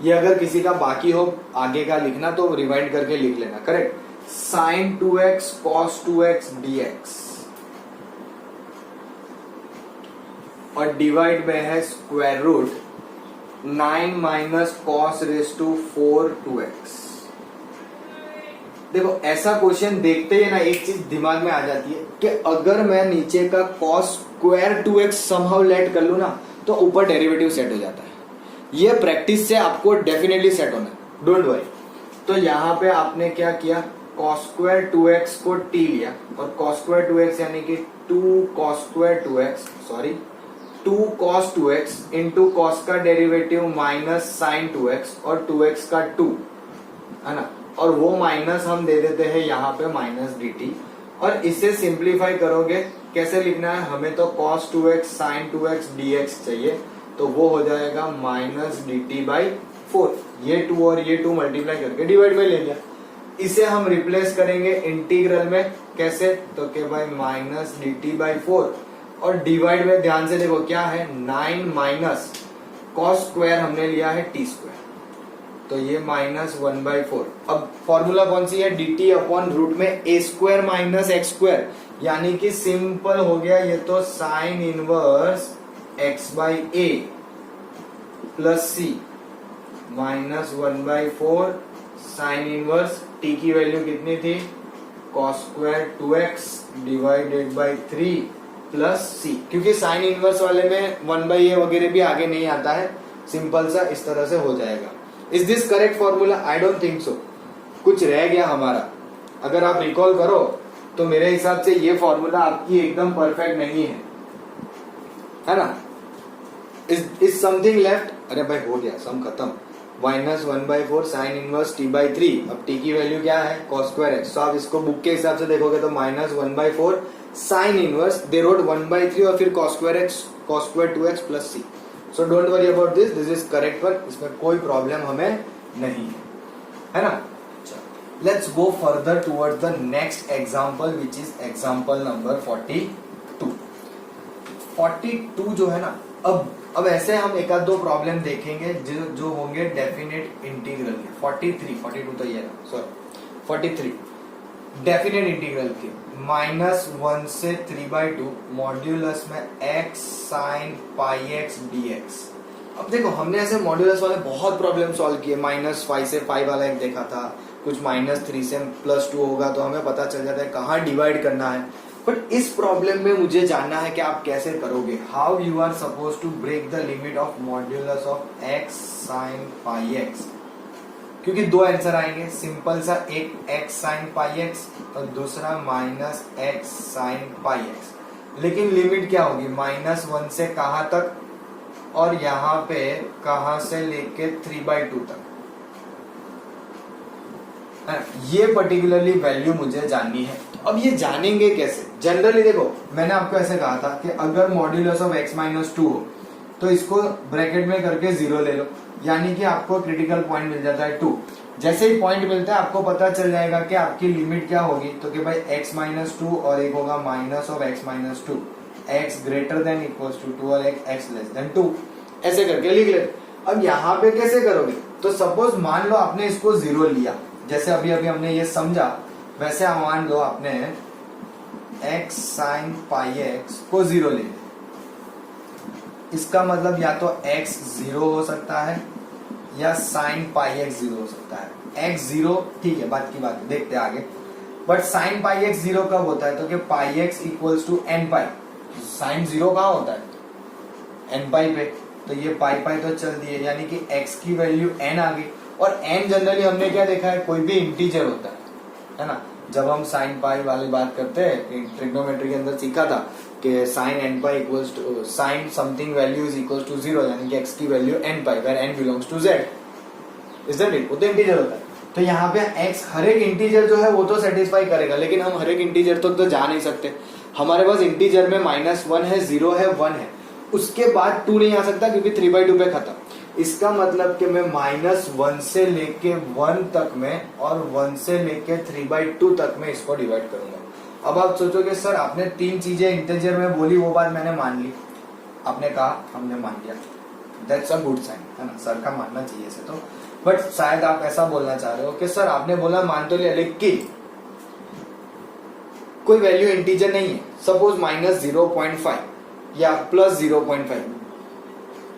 ये अगर किसी का बाकी हो आगे का लिखना तो रिवाइंड करके लिख लेना। Correct. sin 2x cos 2x dx और डिवाइड में है square root 9 minus cos raise to 4 2x। देखो ऐसा क्वेश्चन देखते ही ना एक चीज दिमाग में आ जाती है कि अगर मैं नीचे का cos square 2x somehow late कर लू ना तो ऊपर डेरिवेटिव सेट हो जाता है। ये प्रैक्टिस से आपको डेफिनेटली सेट होना है, डोंट वरी। तो यहाँ पे आपने क्या किया, cos स्क्वायर 2x को t लिया और cos स्क्वायर 2x यानी कि 2 cos square 2x, sorry 2 cos 2x into cos का डेरिवेटिव माइनस sin 2x और 2x का 2, है ना। और वो माइनस हम दे देते हैं यहाँ पे माइनस dt और इसे सिंप्लीफाई करोगे कैसे लिखना है, हमें तो cos 2x sin 2x dx चाहिए, तो वो हो जाएगा माइनस dt बाई 4। ये 2 और ये 2 मल्टीप्लाई करके डिवाइड में ले लिया। इसे हम रिप्लेस करेंगे इंटीग्रल में, कैसे, तो के भाई माइनस dt बाई 4 और डिवाइड में ध्यान से देखो क्या है, 9 माइनस कॉस स्क्वायर हमने लिया है t स्क्वायर, तो ये माइनस 1/4। अब फॉर्मूला कौन सी है, dt अपॉन रूट में a square minus x square, यानी कि सिंपल हो गया ये तो sine inverse x by a plus C minus 1/4 sine inverse t की वैल्यू कितनी थी, cos square 2x divided by 3 plus C. क्योंकि साइन इनवर्स वाले में 1/a वगैरह भी आगे नहीं आता है, सिंपल सा इस तरह से हो जाएगा। Is this correct formula, I don't think so. कुछ रह गया हमारा, अगर आप रिकॉल करो तो मेरे हिसाब से ये फॉर्मूला आपकी एकदम परफेक्ट नहीं है ना। इज समथिंग लेफ्ट, अरे भाई हो गया, सम खत्म। Minus 1/4 sine inverse t by 3, अब t की वैल्यू क्या है, cos स्क्वायर x। तो आप इसको बुक के हिसाब से देखोगे तो माइनस 1/4 साइन इनवर्स, दे रोट 1/3 और फिर cos square x, cos square 2x plus c. So don't worry about this, this is correct one, इसमें कोई प्रॉब्लम हमें नहीं है ना। Let's go further towards the next example which is example number 42। 42 जो है ना, अब ऐसे हम एक आध दो प्रॉब्लम देखेंगे जो होंगे डेफिनेट इंटीग्रल के। 42 तो ये ना, सॉरी 43 डेफिनेट इंटीग्रल के, -1 से 3/2 मॉड्यूलस में x sin πx dx। अब देखो हमने ऐसे मॉड्यूलस वाले बहुत प्रॉब्लम सॉल्व किए, -5 से 5 वाला एक देखा था, कुछ -3 से +2 होगा तो हमें पता चल जाता है कहाँ डिवाइड करना है। बट इस प्रॉब्लम में मुझे जानना है कि आप कैसे करोगे, how you are suppose to break the limit of modulus of x sine pi x. क्योंकि दो आंसर आएंगे, सिंपल सा, एक एक्स साइन पाई एक्स और दूसरा minus X sine pi x. लेकिन लिमिट क्या होगी, -1 से कहां तक और यहाँ पे कहां से लेके 3/2 तक। ये पर्टिकुलरली वैल्यू मुझे जाननी है। अब ये जानेंगे कैसे, जनरली देखो मैंने आपको ऐसे कहा था कि अगर मॉड्यूलस ऑफ x - 2 हो तो इसको ब्रैकेट में करके 0 ले लो, यानी कि आपको क्रिटिकल पॉइंट मिल जाता है 2। जैसे ही पॉइंट मिलता है आपको पता चल जाएगा कि आपकी लिमिट क्या होगी, तो कि भाई x - 2 और एक होगा minus of x - 2, x greater than equals to 2 और एक x लेस देन 2, ऐसे करके लिख लेते। अब यहाँ पे कैसे करोगे, तो सपोज मान लो आपने इसको 0 लिया, जैसे अभी अभी हमने ये समझा, वैसे मान लो आपने x साइन पाई एक्स को 0 ले लिया। इसका मतलब या तो x 0 हो सकता है या साइन पाई एक्स 0 हो सकता है। x 0 ठीक है, बात की बात है, देखते हैं आगे। बट साइन पाई एक्स 0 कब होता है, तो कि pi X equals to n pi. Sine 0 कहाँ होता है, n पाई पे, तो ये पाई पाई तो चल दिए, यानी कि x की वैल्यू n आ गई। और n जनरली हमने क्या देखा है, कोई भी इंटीजर होता है ना। जब हम साइन पाई वाली बात करते हैं, ट्रिग्नोमेट्री के अंदर सीखा था कि sine n pi equals to sine something value is equals to 0, यानी कि x की वैल्यू n pi, where n belongs to z, isn't it, वो तो इंटीजर होता है। तो यहाँ पे x हर एक इंटीजर जो है वो तो सेटिस्फाई करेगा, लेकिन हम हर एक इंटीजर तो जा नहीं सकते। हमारे पास इंटीजर में -1 है, 0 है, 1 है, उसके बाद 2 नहीं आ सकता क्योंकि 3/2 पे खत्म। इसका मतलब कि मैं -1 से लेके 1 तक में और 1 से लेके 3/2 तक में इसको डिवाइड करूंगा। अब आप सोचोगे सर आपने 3 चीजें इंटीजर में बोली, वो बात मैंने मान ली, आपने कहा हमने मान लिया, दैट्स अ गुड साइन, है ना, सर का मानना चाहिए इसे तो। बट शायद आप ऐसा बोलना चाह रहे हो कि सर आपने बोला मान तो लिया, लेकिन कोई वैल्यू इंटीजर नहीं है, सपोज -0.5 या +0.5।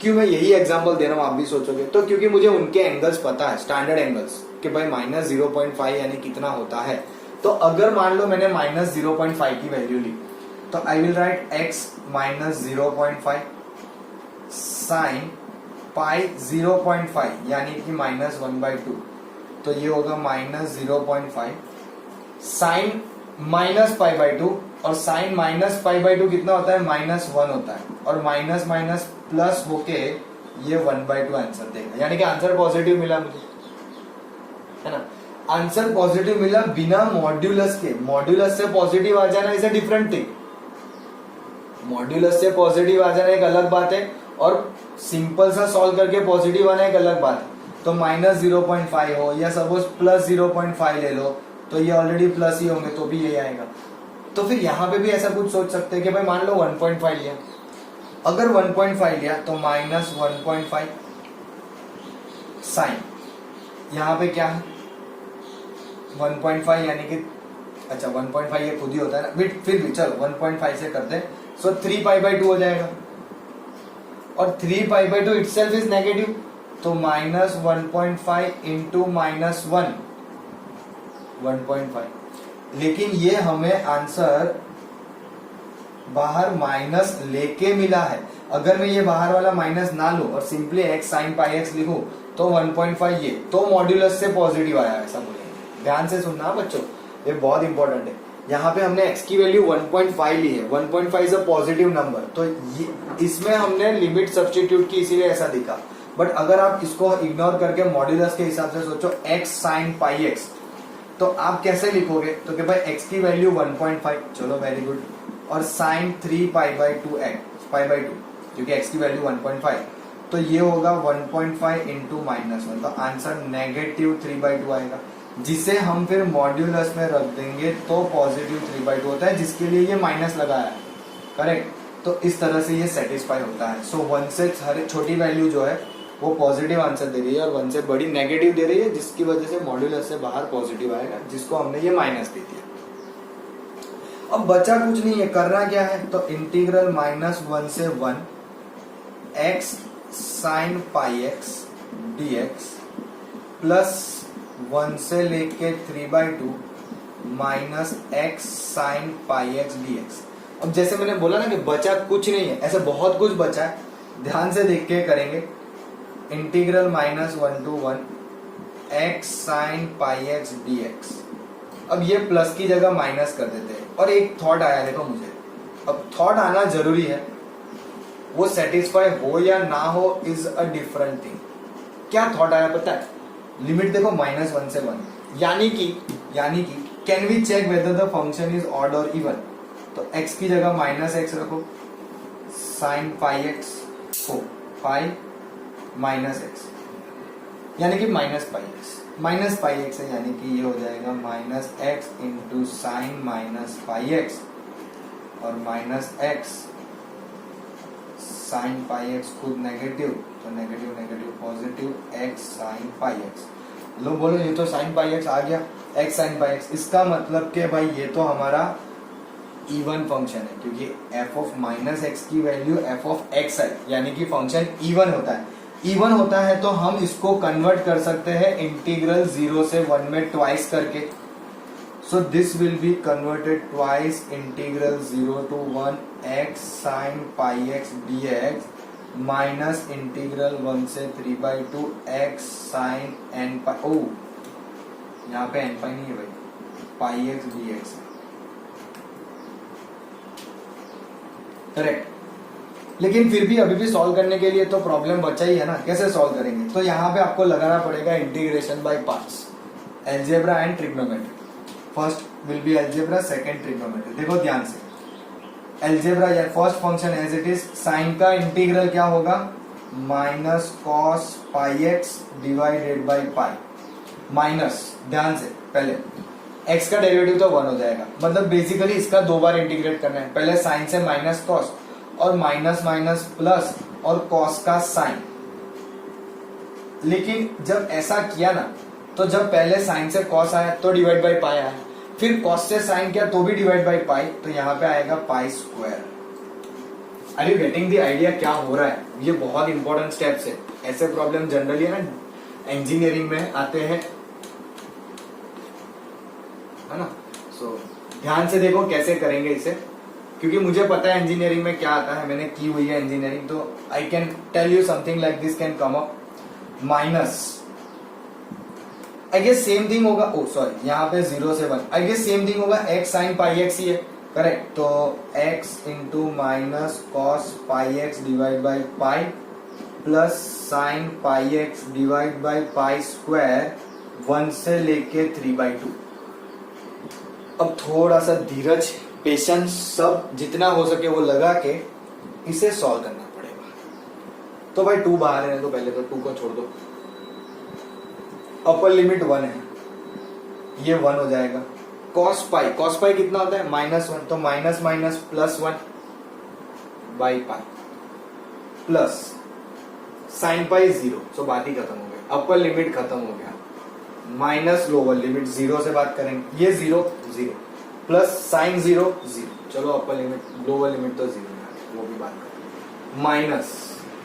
क्यों मैं यही एग्जांपल दे रहा हूं, आप भी सोचोगे तो, क्योंकि मुझे उनके एंगल्स पता है, स्टैंडर्ड एंगल्स, कि भाई -0.5 यानी कितना होता है। तो अगर मान लो मैंने -0.5 की वैल्यू ली, तो I will write x -0.5 sine pi 0.5 यानी कि -1/2, तो ये होगा -0.5 साइन -π/2, और साइन -π/2 कितना होता है, -1 होता है, और माइनस माइनस प्लस होके ये 1/2 आंसर देगा, यानी कि आंसर पॉजिटिव मिला मुझे, है ना। आंसर पॉजिटिव मिला बिना मॉड्यूलस के। मॉड्यूलस से पॉजिटिव आ जाना is a different thing, modulus से पॉजिटिव आ जाना एक अलग बात है, और सिंपल सा सॉल्व करके पॉजिटिव आना एक अलग बात है। तो -0.5 हो या सपोज +0.5 ले लो, तो ये ऑलरेडी प्लस ही होंगे, तो भी यही आएगा। तो फिर यहाँ पे भी ऐसा कुछ सोच सकते हैं कि भाई मान लो 1.5 लिया, अगर 1.5 लिया तो -1.5 साइन, यहाँ पे क्या है 1.5, यानी कि अच्छा 1.5 ये खुद ही होता है ना, फिर भी चलो 1.5 से करते हैं, सो 3π/2 हो जाएगा, और 3π/2 इटसेल्फ इज नेगेटिव, तो -1.5 इंटू -1 1.5। लेकिन ये हमें आंसर बाहर माइनस लेके मिला है। अगर मैं ये बाहर वाला माइनस ना लूं और simply x sign pi x लिखूं, तो 1.5 ये तो मॉड्यूलस से पॉजिटिव आया, ऐसा बोलेंगे। ध्यान से सुनना बच्चों, ये बहुत इंपॉर्टेंट है। यहाँ पे हमने x की वैल्यू 1.5 ली है, 1.5 इज अ पॉजिटिव नंबर, तो ये इसमें हमने लिमिट सब्स्टिट्यूट की, इसीलिए ऐसा दिखा। बट अगर आप इसको इग्नोर करके मॉड्यूलस के हिसाब से सोचो x साइन पाई एक्स, तो आप कैसे लिखोगे, तो कि भाई x की वैल्यू 1.5, चलो वेरी गुड, और साइन 3π/2 π/2, क्योंकि x की वैल्यू 1.5, तो ये होगा 1.5 इंटू -1, तो आंसर नेगेटिव 3/2 आएगा, जिसे हम फिर मॉड्यूलस में रख देंगे तो पॉजिटिव 3/2 होता है, जिसके लिए ये माइनस लगाया है, करेक्ट। तो इस तरह से ये सेटिस्फाई होता है। सो 1 से हर छोटी वैल्यू जो है वो पॉजिटिव आंसर दे रही है, और 1 से बड़ी नेगेटिव दे रही है, जिसकी वजह से मॉड्यूलस से बाहर पॉजिटिव आएगा, जिसको हमने ये माइनस दे दिया। अब बचा कुछ नहीं है, करना क्या है, तो इंटीग्रल -1 से 1 x sign pi x dx plus 1 से लेके 3/2 minus X sine pi x D x. अब जैसे मैंने बोला ना कि बचा कुछ नहीं है, ऐसे बहुत कुछ बचा है, ध्यान से देख के करेंगे। Integral minus 1 to 1 x sine pi x D x. अब ये प्लस की जगह माइनस कर देते हैं। और एक थॉट आया देखो मुझे, अब थॉट आना जरूरी है, वो सेटिस्फाई हो या ना हो इज अ डिफरेंट थिंग। क्या थॉट आया पता है? लिमिट देखो -1 से 1, यानी कि can we check whether the function is odd और इवन। तो x की जगह माइनस एक्स रखो, साइन पाई एक्स को पाई माइनस एक्स, यानी कि माइनस पाई एक्स है, यानी कि ये हो जाएगा minus X into sine minus pi X और minus X sine pi X खुद नेगेटिव, तो negative negative positive X sine pi X. लो बोलो, ये तो साइन पाई एक्स आ गया, एक्स साइन पाई एक्स। इसका मतलब कि भाई ये तो हमारा इवन फंक्शन है, क्योंकि एफ ऑफ माइनस एक्स की वैल्यू एफ ऑफ एक्स है, यानी कि फंक्शन इवन होता है। इवन होता है तो हम इसको कन्वर्ट कर सकते हैं इंटीग्रल 0 से 1 में ट्वाइस करके। सो this will be converted twice, integral 0 to 1 x sine pi x D x minus integral 1 से 3/2 एक्स साइन एन पाई, ओ यहाँ पे एन पाई नहीं है भाई, पाई एक्स डी एक्स है, करेक्ट। लेकिन फिर भी अभी भी सॉल्व करने के लिए तो प्रॉब्लम बचा ही है ना, कैसे सॉल्व करेंगे? तो यहाँ पे आपको लगाना पड़ेगा integration by parts, algebra and trigonometry. First will be algebra, second trigonometry. देखो ध्यान से, एल्जेब्रा या first function as it is, sine का इंटीग्रल क्या होगा? Minus cos pi x divided by pi, minus, ध्यान से पहले x का डेरिवेटिव तो 1 हो जाएगा, मतलब बेसिकली इसका 2 बार इंटीग्रेट करना है। पहले साइन से माइनस कॉस और माइनस माइनस प्लस और कॉस का साइन। लेकिन जब ऐसा किया ना, तो जब पहले साइन से कॉस आया तो डिवाइड बाई पाई आया, फिर कॉस से साइन किया तो भी डिवाइड बाई पाई, तो यहाँ पे आएगा pi square. Are you getting the idea क्या हो रहा है? ये बहुत इंपॉर्टेंट स्टेप्स है। ऐसे प्रॉब्लम जनरली है ना इंजीनियरिंग में आते हैं, है ना। सो ध्यान से देखो कैसे करेंगे इसे, क्योंकि मुझे पता है इंजीनियरिंग में क्या आता है, मैंने की हुई है इंजीनियरिंग, तो I can tell you something like this can come up. Minus, I guess same thing होगा, ओ सॉरी यहाँ पे 0 से 1, आई गेस सेम थिंग होगा, एक्स साइन पाई एक्स ही है, करेक्ट। तो x into minus cos pi x divide by pi plus sine pi x divide by pi square 1 से लेके 3/2। अब थोड़ा सा धीरज, पेशेंस, सब जितना हो सके वो लगा के इसे सॉल्व करना पड़ेगा। तो भाई 2 बाहर है तो पहले तो 2 को छोड़ दो, अपर लिमिट 1 है, ये 1 हो जाएगा। कॉस पाई कितना होता है? -1, तो minus minus plus 1 by pi plus sine पाई 0, सो बात ही खत्म हो गई, अपर लिमिट खत्म हो गया, माइनस लोअर लिमिट 0 से बात करेंगे, ये 0 प्लस साइन 0 0, चलो अपर लिमिट लोअर लिमिट तो 0 है, वो भी बात करेंगे, माइनस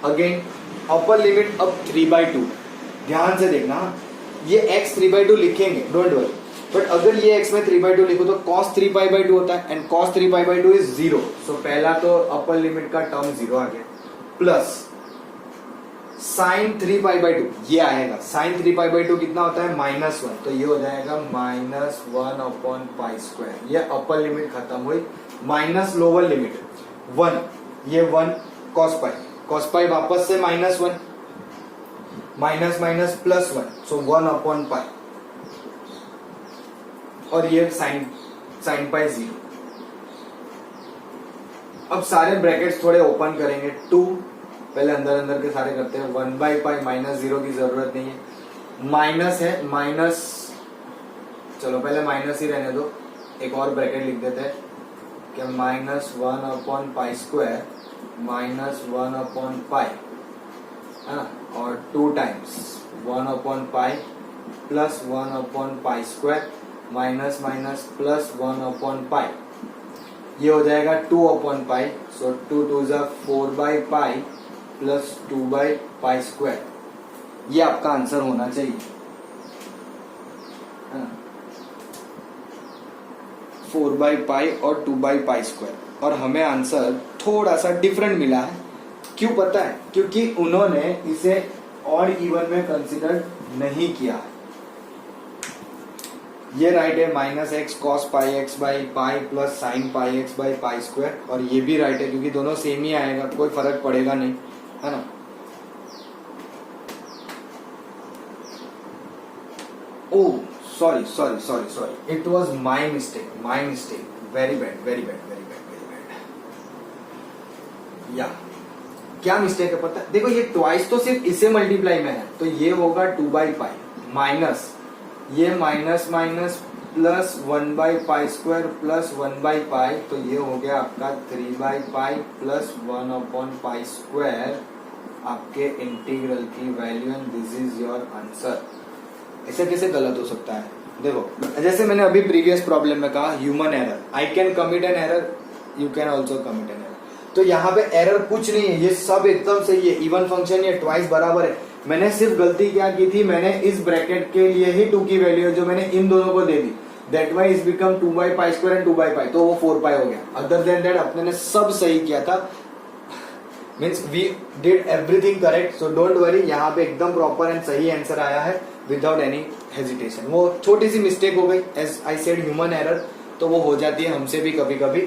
अगेन अपर लिमिट अब 3/2। ध्यान से देखना, ये x 3/2 लिखेंगे, डोंट वरी, बट अगर ये x में 3/2 लिखो तो cos 3π/2 होता है, एंड cos 3π/2 इज 0, सो पहला तो अपर लिमिट का टर्म 0 आ गया, प्लस साइन 3π/2 ये आएगा, साइन 3π/2 कितना होता है? -1, तो ये हो जाएगा -1/π², ये अपर लिमिट खत्म हुई, माइनस लोअर लिमिट 1, ये 1 cos पाई वापस से -1, माइनस माइनस प्लस 1, सो 1/π, और ये साइन पाई 0। अब सारे ब्रैकेट्स थोड़े ओपन करेंगे, 2 पहले अंदर अंदर के सारे करते हैं, 1/π -0 की जरूरत नहीं है, माइनस है, माइनस, चलो पहले माइनस ही रहने दो, एक और ब्रैकेट लिख देते हैं कि -1/π² -1/π, है ना, और 2 टाइम्स 1/π प्लस 1/π² माइनस माइनस प्लस 1/π, ये हो जाएगा 2/π, सो 2 2 4/π प्लस 2/π², ये आपका आंसर होना चाहिए, है ना। 4/पाई और 2/पाई², और हमें आंसर थोड़ा सा डिफरेंट मिला है। क्यों पता है? क्योंकि उन्होंने इसे ऑड इवन में कंसिडर नहीं किया है। ये राइट है -x cos πx/पाई प्लस sin πx/पाई², और ये भी राइट है क्योंकि दोनों सेम ही आएगा, कोई फर्क पड़ेगा नहीं, है ना। Oh, sorry. It was my mistake. Very bad. या क्या मिस्टेक है पता है? देखो ये ट्वाइस तो सिर्फ इसे मल्टीप्लाई में है, तो ये होगा 2/पाई माइनस ये माइनस प्लस 1/पाई² प्लस 1/पाई, तो ये हो गया आपका 3/पाई प्लस 1/पाई², आपके इंटीग्रल की value, and this is your answer. ऐसे कैसे गलत हो सकता है? देखो जैसे मैंने अभी प्रीवियस प्रॉब्लम में कहा, human error, I can commit an error, you can also commit an error. तो यहाँ पे एरर कुछ नहीं है, ये सब एकदम सही है। इवन फंक्शन ये ट्वाइस बराबर है। मैंने सिर्फ गलती क्या की थी, मैंने इस ब्रैकेट के लिए ही 2 की वैल्यू जो मैंने इन दोनों को दे दी, दैट वाई इज बिकम 2/पाई² एंड 2/पाई, तो वो 4 पाई हो गया। अदर देन दैट अपने ने सब सही किया था, means we did everything correct. So don't worry, यहाँ पे एकदम प्रॉपर एंड सही आंसर आया है विदाउट एनी हेजिटेशन। वो छोटी सी मिस्टेक हो गई, as I said human error, तो वो हो जाती है हमसे भी कभी कभी।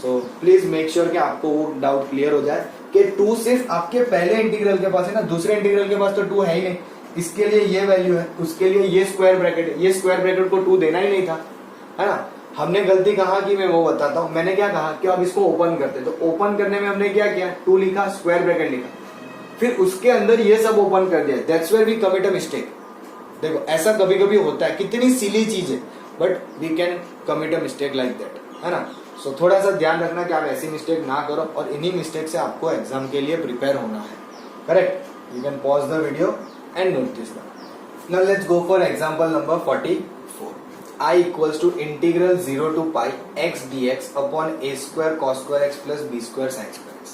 सो प्लीज मेक श्योर कि आपको वो डाउट क्लियर हो जाए कि 2 सिर्फ आपके पहले इंटीग्रल के पास है ना, दूसरे इंटीग्रल के पास तो 2 है ही नहीं। इसके लिए ये वैल्यू है, उसके लिए ये स्क्वायर ब्रैकेट है, ये स्क्वायर ब्रैकेट को 2 देना ही नहीं था, है ना। हमने गलती कहा कि मैं वो बताता हूँ। मैंने क्या कहा कि अब इसको ओपन करते, तो ओपन करने में हमने क्या किया, 2 लिखा, स्क्वायर ब्रैकेट लिखा, फिर उसके अंदर ये सब ओपन कर दिया। That's where we commit a mistake. देखो ऐसा कभी कभी होता है, कितनी सिली चीज है, but we can commit a mistake like that, है ना। सो थोड़ा सा ध्यान रखना कि आप ऐसी मिस्टेक ना करो, और इन्हीं मिस्टेक से आपको एग्जाम के लिए प्रिपेयर होना है, correct. You can pause the video and note this one. Now let's go for example number 44। I equals to integral 0 to pi x dx upon a² cos² x plus b² sin² x.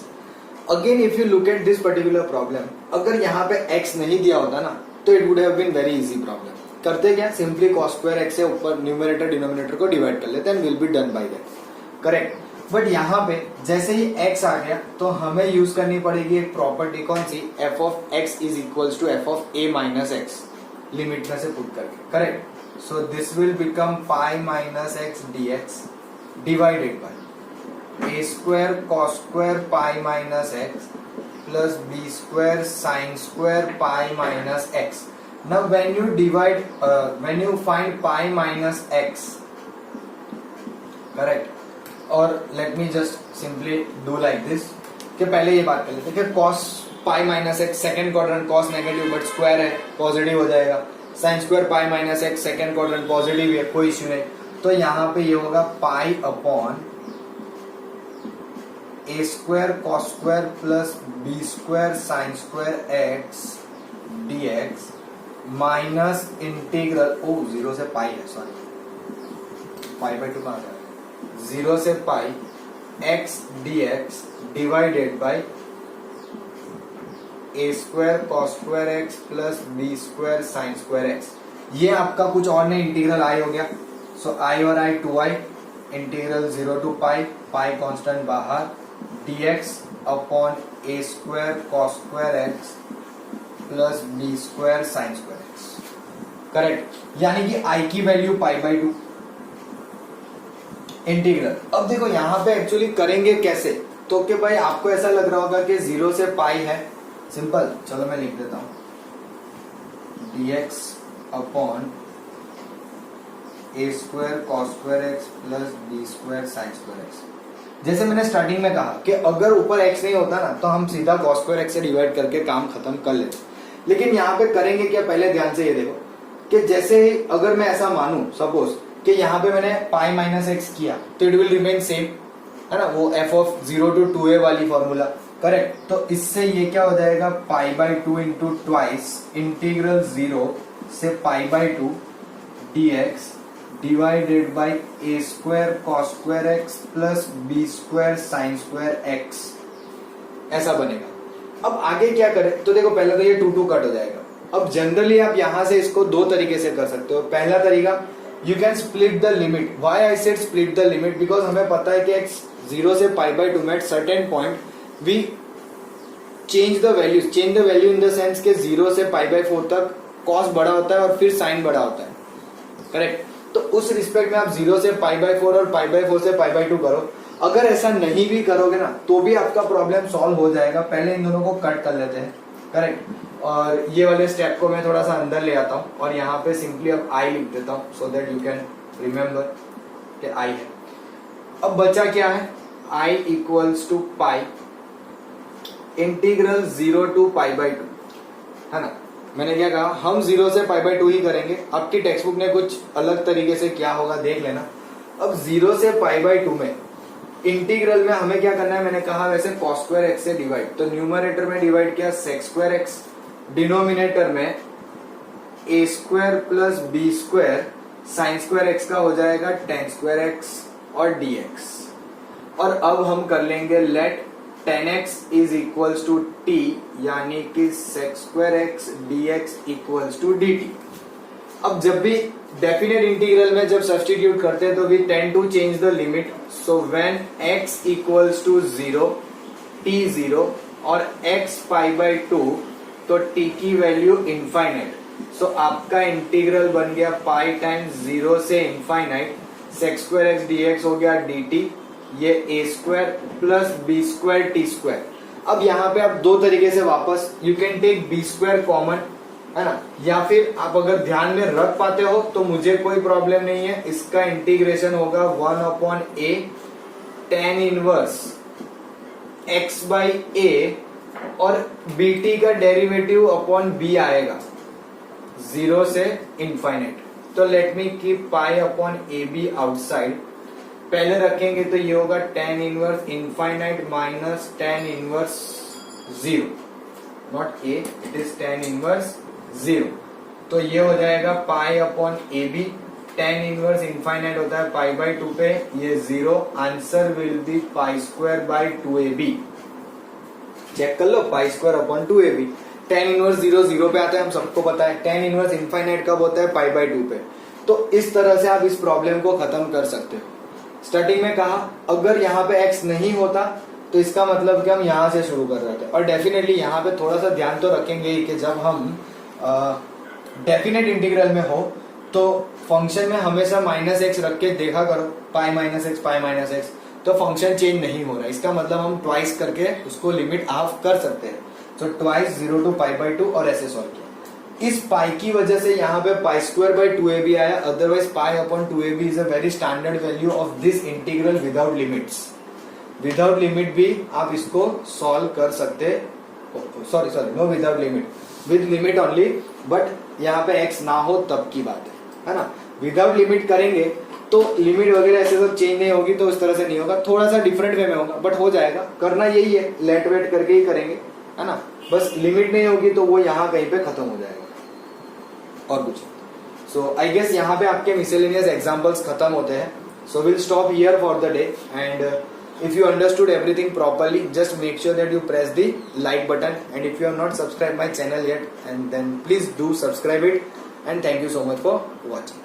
Again if you look at this particular problem, अगर यहाँ पे x नहीं दिया होता ना, तो it would have been very easy problem। करते क्या, सिंपली cos² x से ऊपर न्यूमरेटर डिनोमिनेटर को डिवाइड कर लेते हैं, and will be done by that, correct. But यहाँ पे जैसे ही x आ गया, तो हमें यूज करनी पड़ेगी एक प्रॉपर्टी, कौन सी, f of x is equals to f of a minus x, limit में से पुट करके, correct. So this will become pi minus x dx divided by a² cos² pi minus x plus b² sin² pi minus x. Now when you divide, when you find pi minus x, correct, or let me just simply do like this, कि पहले ये बात कर लेते हैं कि cos pi minus x second quadrant, cos negative but square है, positive हो जाएगा। sin² pi minus x second quadrant positive है, कोई इश्यू नहीं। तो यहाँ पे ये होगा pi upon a² cos² plus b² sin² x dx minus integral, ओ 0 से पाई है, सॉरी पाई/2 कहाँ जाएगा, 0 से पाई x dx divided by a² cos² x plus b² sin² x। ये आपका कुछ और नहीं, इंटीग्रल i हो गया। सो i और i 2i, integral 0 to pi, pi constant बाहर, dx upon a² cos² x plus b² sin² x, correct. यानी कि i की वैल्यू पाई/2 इंटीग्रल। अब देखो यहाँ पे एक्चुअली करेंगे कैसे, तो कि भाई आपको ऐसा लग रहा होगा कि 0 से पाई है, सिंपल, चलो मैं लिख देता हूं, dx upon a² cos² x plus b² sin² x। जैसे मैंने स्टार्टिंग में कहा कि अगर ऊपर x नहीं होता ना, तो हम सीधा cos² x से डिवाइड करके काम खत्म कर लेते, लेकिन यहाँ पे करेंगे क्या, पहले ध्यान से ये देखो कि जैसे ही अगर मैं ऐसा मानूं सपोज कि यहाँ पे मैंने पाई माइनस x किया, तो इट विल रिमेन सेम, है ना, वो f of 0 to 2a वाली फॉर्मूला, करेक्ट। तो इससे ये क्या हो जाएगा, पाई/2 इंटू ट्वाइस इंटीग्रल 0 से पाई/2 dx divided by a² cos² x plus b² sin² x, ऐसा बनेगा। अब आगे क्या करें, तो देखो पहले तो ये 2 कट हो जाएगा। अब जनरली आप यहां से इसको 2 तरीके से कर सकते हो। पहला तरीका, you can split the limit. Why I said split the limit? Because हमें पता है कि x 0 से π/2 में at certain point we change the value in the sense के 0 से π/4 तक कॉस बड़ा होता है और फिर साइन बड़ा होता है. करेक्ट. तो उस रिस्पेक्ट में आप 0 से π/4 और π/4 से π/2 करो. अगर ऐसा नहीं भी करोगे ना तो भी आपका प्रॉब्लम सॉल्व हो जाएगा. पहले इन दोनों को कट कर लेते हैं. करेक्ट. और ये वाले स्टेप को मैं थोड़ा सा अंदर ले आता हूं और यहाँ पे सिंपली अब आई लिख देता हूं so that you can remember कि आई है. अब बचा क्या है? I equals to pi integral 0 to π/2 है ना. मैंने क्या कहा? हम 0 से π/2 ही करेंगे. आपकी टेक्स्ट बुक ने कुछ अलग तरीके से क्या होगा देख लेना. अब 0 से π/2 में इंटीग्रल में हमें क्या करना है? मैंने कहा वैसे cos स्क्वायर x से डिवाइड. तो न्यूमरेटर में डिवाइड किया sec स्क्वायर x, डिनोमिनेटर में a square plus b square sine square x का हो जाएगा tan स्क्वायर x और dx. और अब हम कर लेंगे let tan x is equals to t यानी कि sec square x dx equals to dt. अब जब भी डेफिनेट इंटीग्रल में जब सब्स्टिट्यूट करते हैं तो we tend to change the limit. So when x equals to 0 t 0 और x π/2 तो t की वैल्यू इनफाइनाइट. सो आपका इंटीग्रल बन गया पाई टाइम्स 0 से infinite sec square x dx हो गया dt. ये a square plus b square t square. अब यहाँ पे आप दो तरीके से वापस you can take b square common है ना, या फिर आप अगर ध्यान में रख पाते हो तो मुझे कोई प्रॉब्लम नहीं है. इसका इंटीग्रेशन होगा 1/a tan इनवर्स x/a और bt का डेरिवेटिव अपॉन b आएगा 0 से इनफाइनाइट. तो let me keep pi upon A B outside. पहले रखेंगे तो ये होगा tan inverse infinite minus tan inverse 0, not a, it is tan inverse 0. तो ये हो जाएगा pi upon A B. tan inverse infinite होता है π/2 पे, ये 0. Answer will be pi square by 2ab. Check कर लो, pi square upon 2ab. tan inverse 0 पे आता है, हम सबको पता है. tan इनवर्स इनफाइनाइट कब होता है? π/2 पे. तो इस तरह से आप इस प्रॉब्लम को खत्म कर सकते हो. स्टार्टिंग में कहा अगर यहाँ पे x नहीं होता तो इसका मतलब कि हम यहाँ से शुरू कर रहे थे. और डेफिनेटली यहाँ पे थोड़ा सा ध्यान तो रखेंगे कि जब हम डेफिनेट इंटीग्रल में हो तो फंक्शन में हमेशा -x रख के देखा करो. पाई माइनस एक्स तो फंक्शन चेंज नहीं हो रहा. इसका मतलब हम ट्वाइस करके उसको लिमिट ऑफ कर सकते हैं. तो ट्वाइस 0 to π/2 और ऐसे सॉल्व किया. इस पाई की वजह से यहाँ पे पाई स्क्वायर बाई 2ab आया. Otherwise pi upon 2ab is a very standard value of this integral without limits. Without limit भी आप इसको सॉल्व कर सकते. Sorry no without limit, with limit only. But यहाँ पे x ना हो तब की बात है ना. विदाउट लिमिट करेंगे तो लिमिट वगैरह ऐसे सब चेंज नहीं होगी, तो इस तरह से नहीं होगा. थोड़ा सा डिफरेंट वे में होगा बट हो जाएगा. करना यही है, लेट वेट करके ही करेंगे है ना. बस लिमिट नहीं होगी तो वो यहाँ कहीं पे खत्म हो जाएगा और कुछ. सो आई गेस यहाँ पे आपके मिसेलेनियस एग्जांपल्स खत्म होते हैं. So will stop here for the day. And if you understood everything properly, just make sure that you press the like button. And if you have not subscribed my channel yet, and then please do subscribe it. And thank you so much for watching.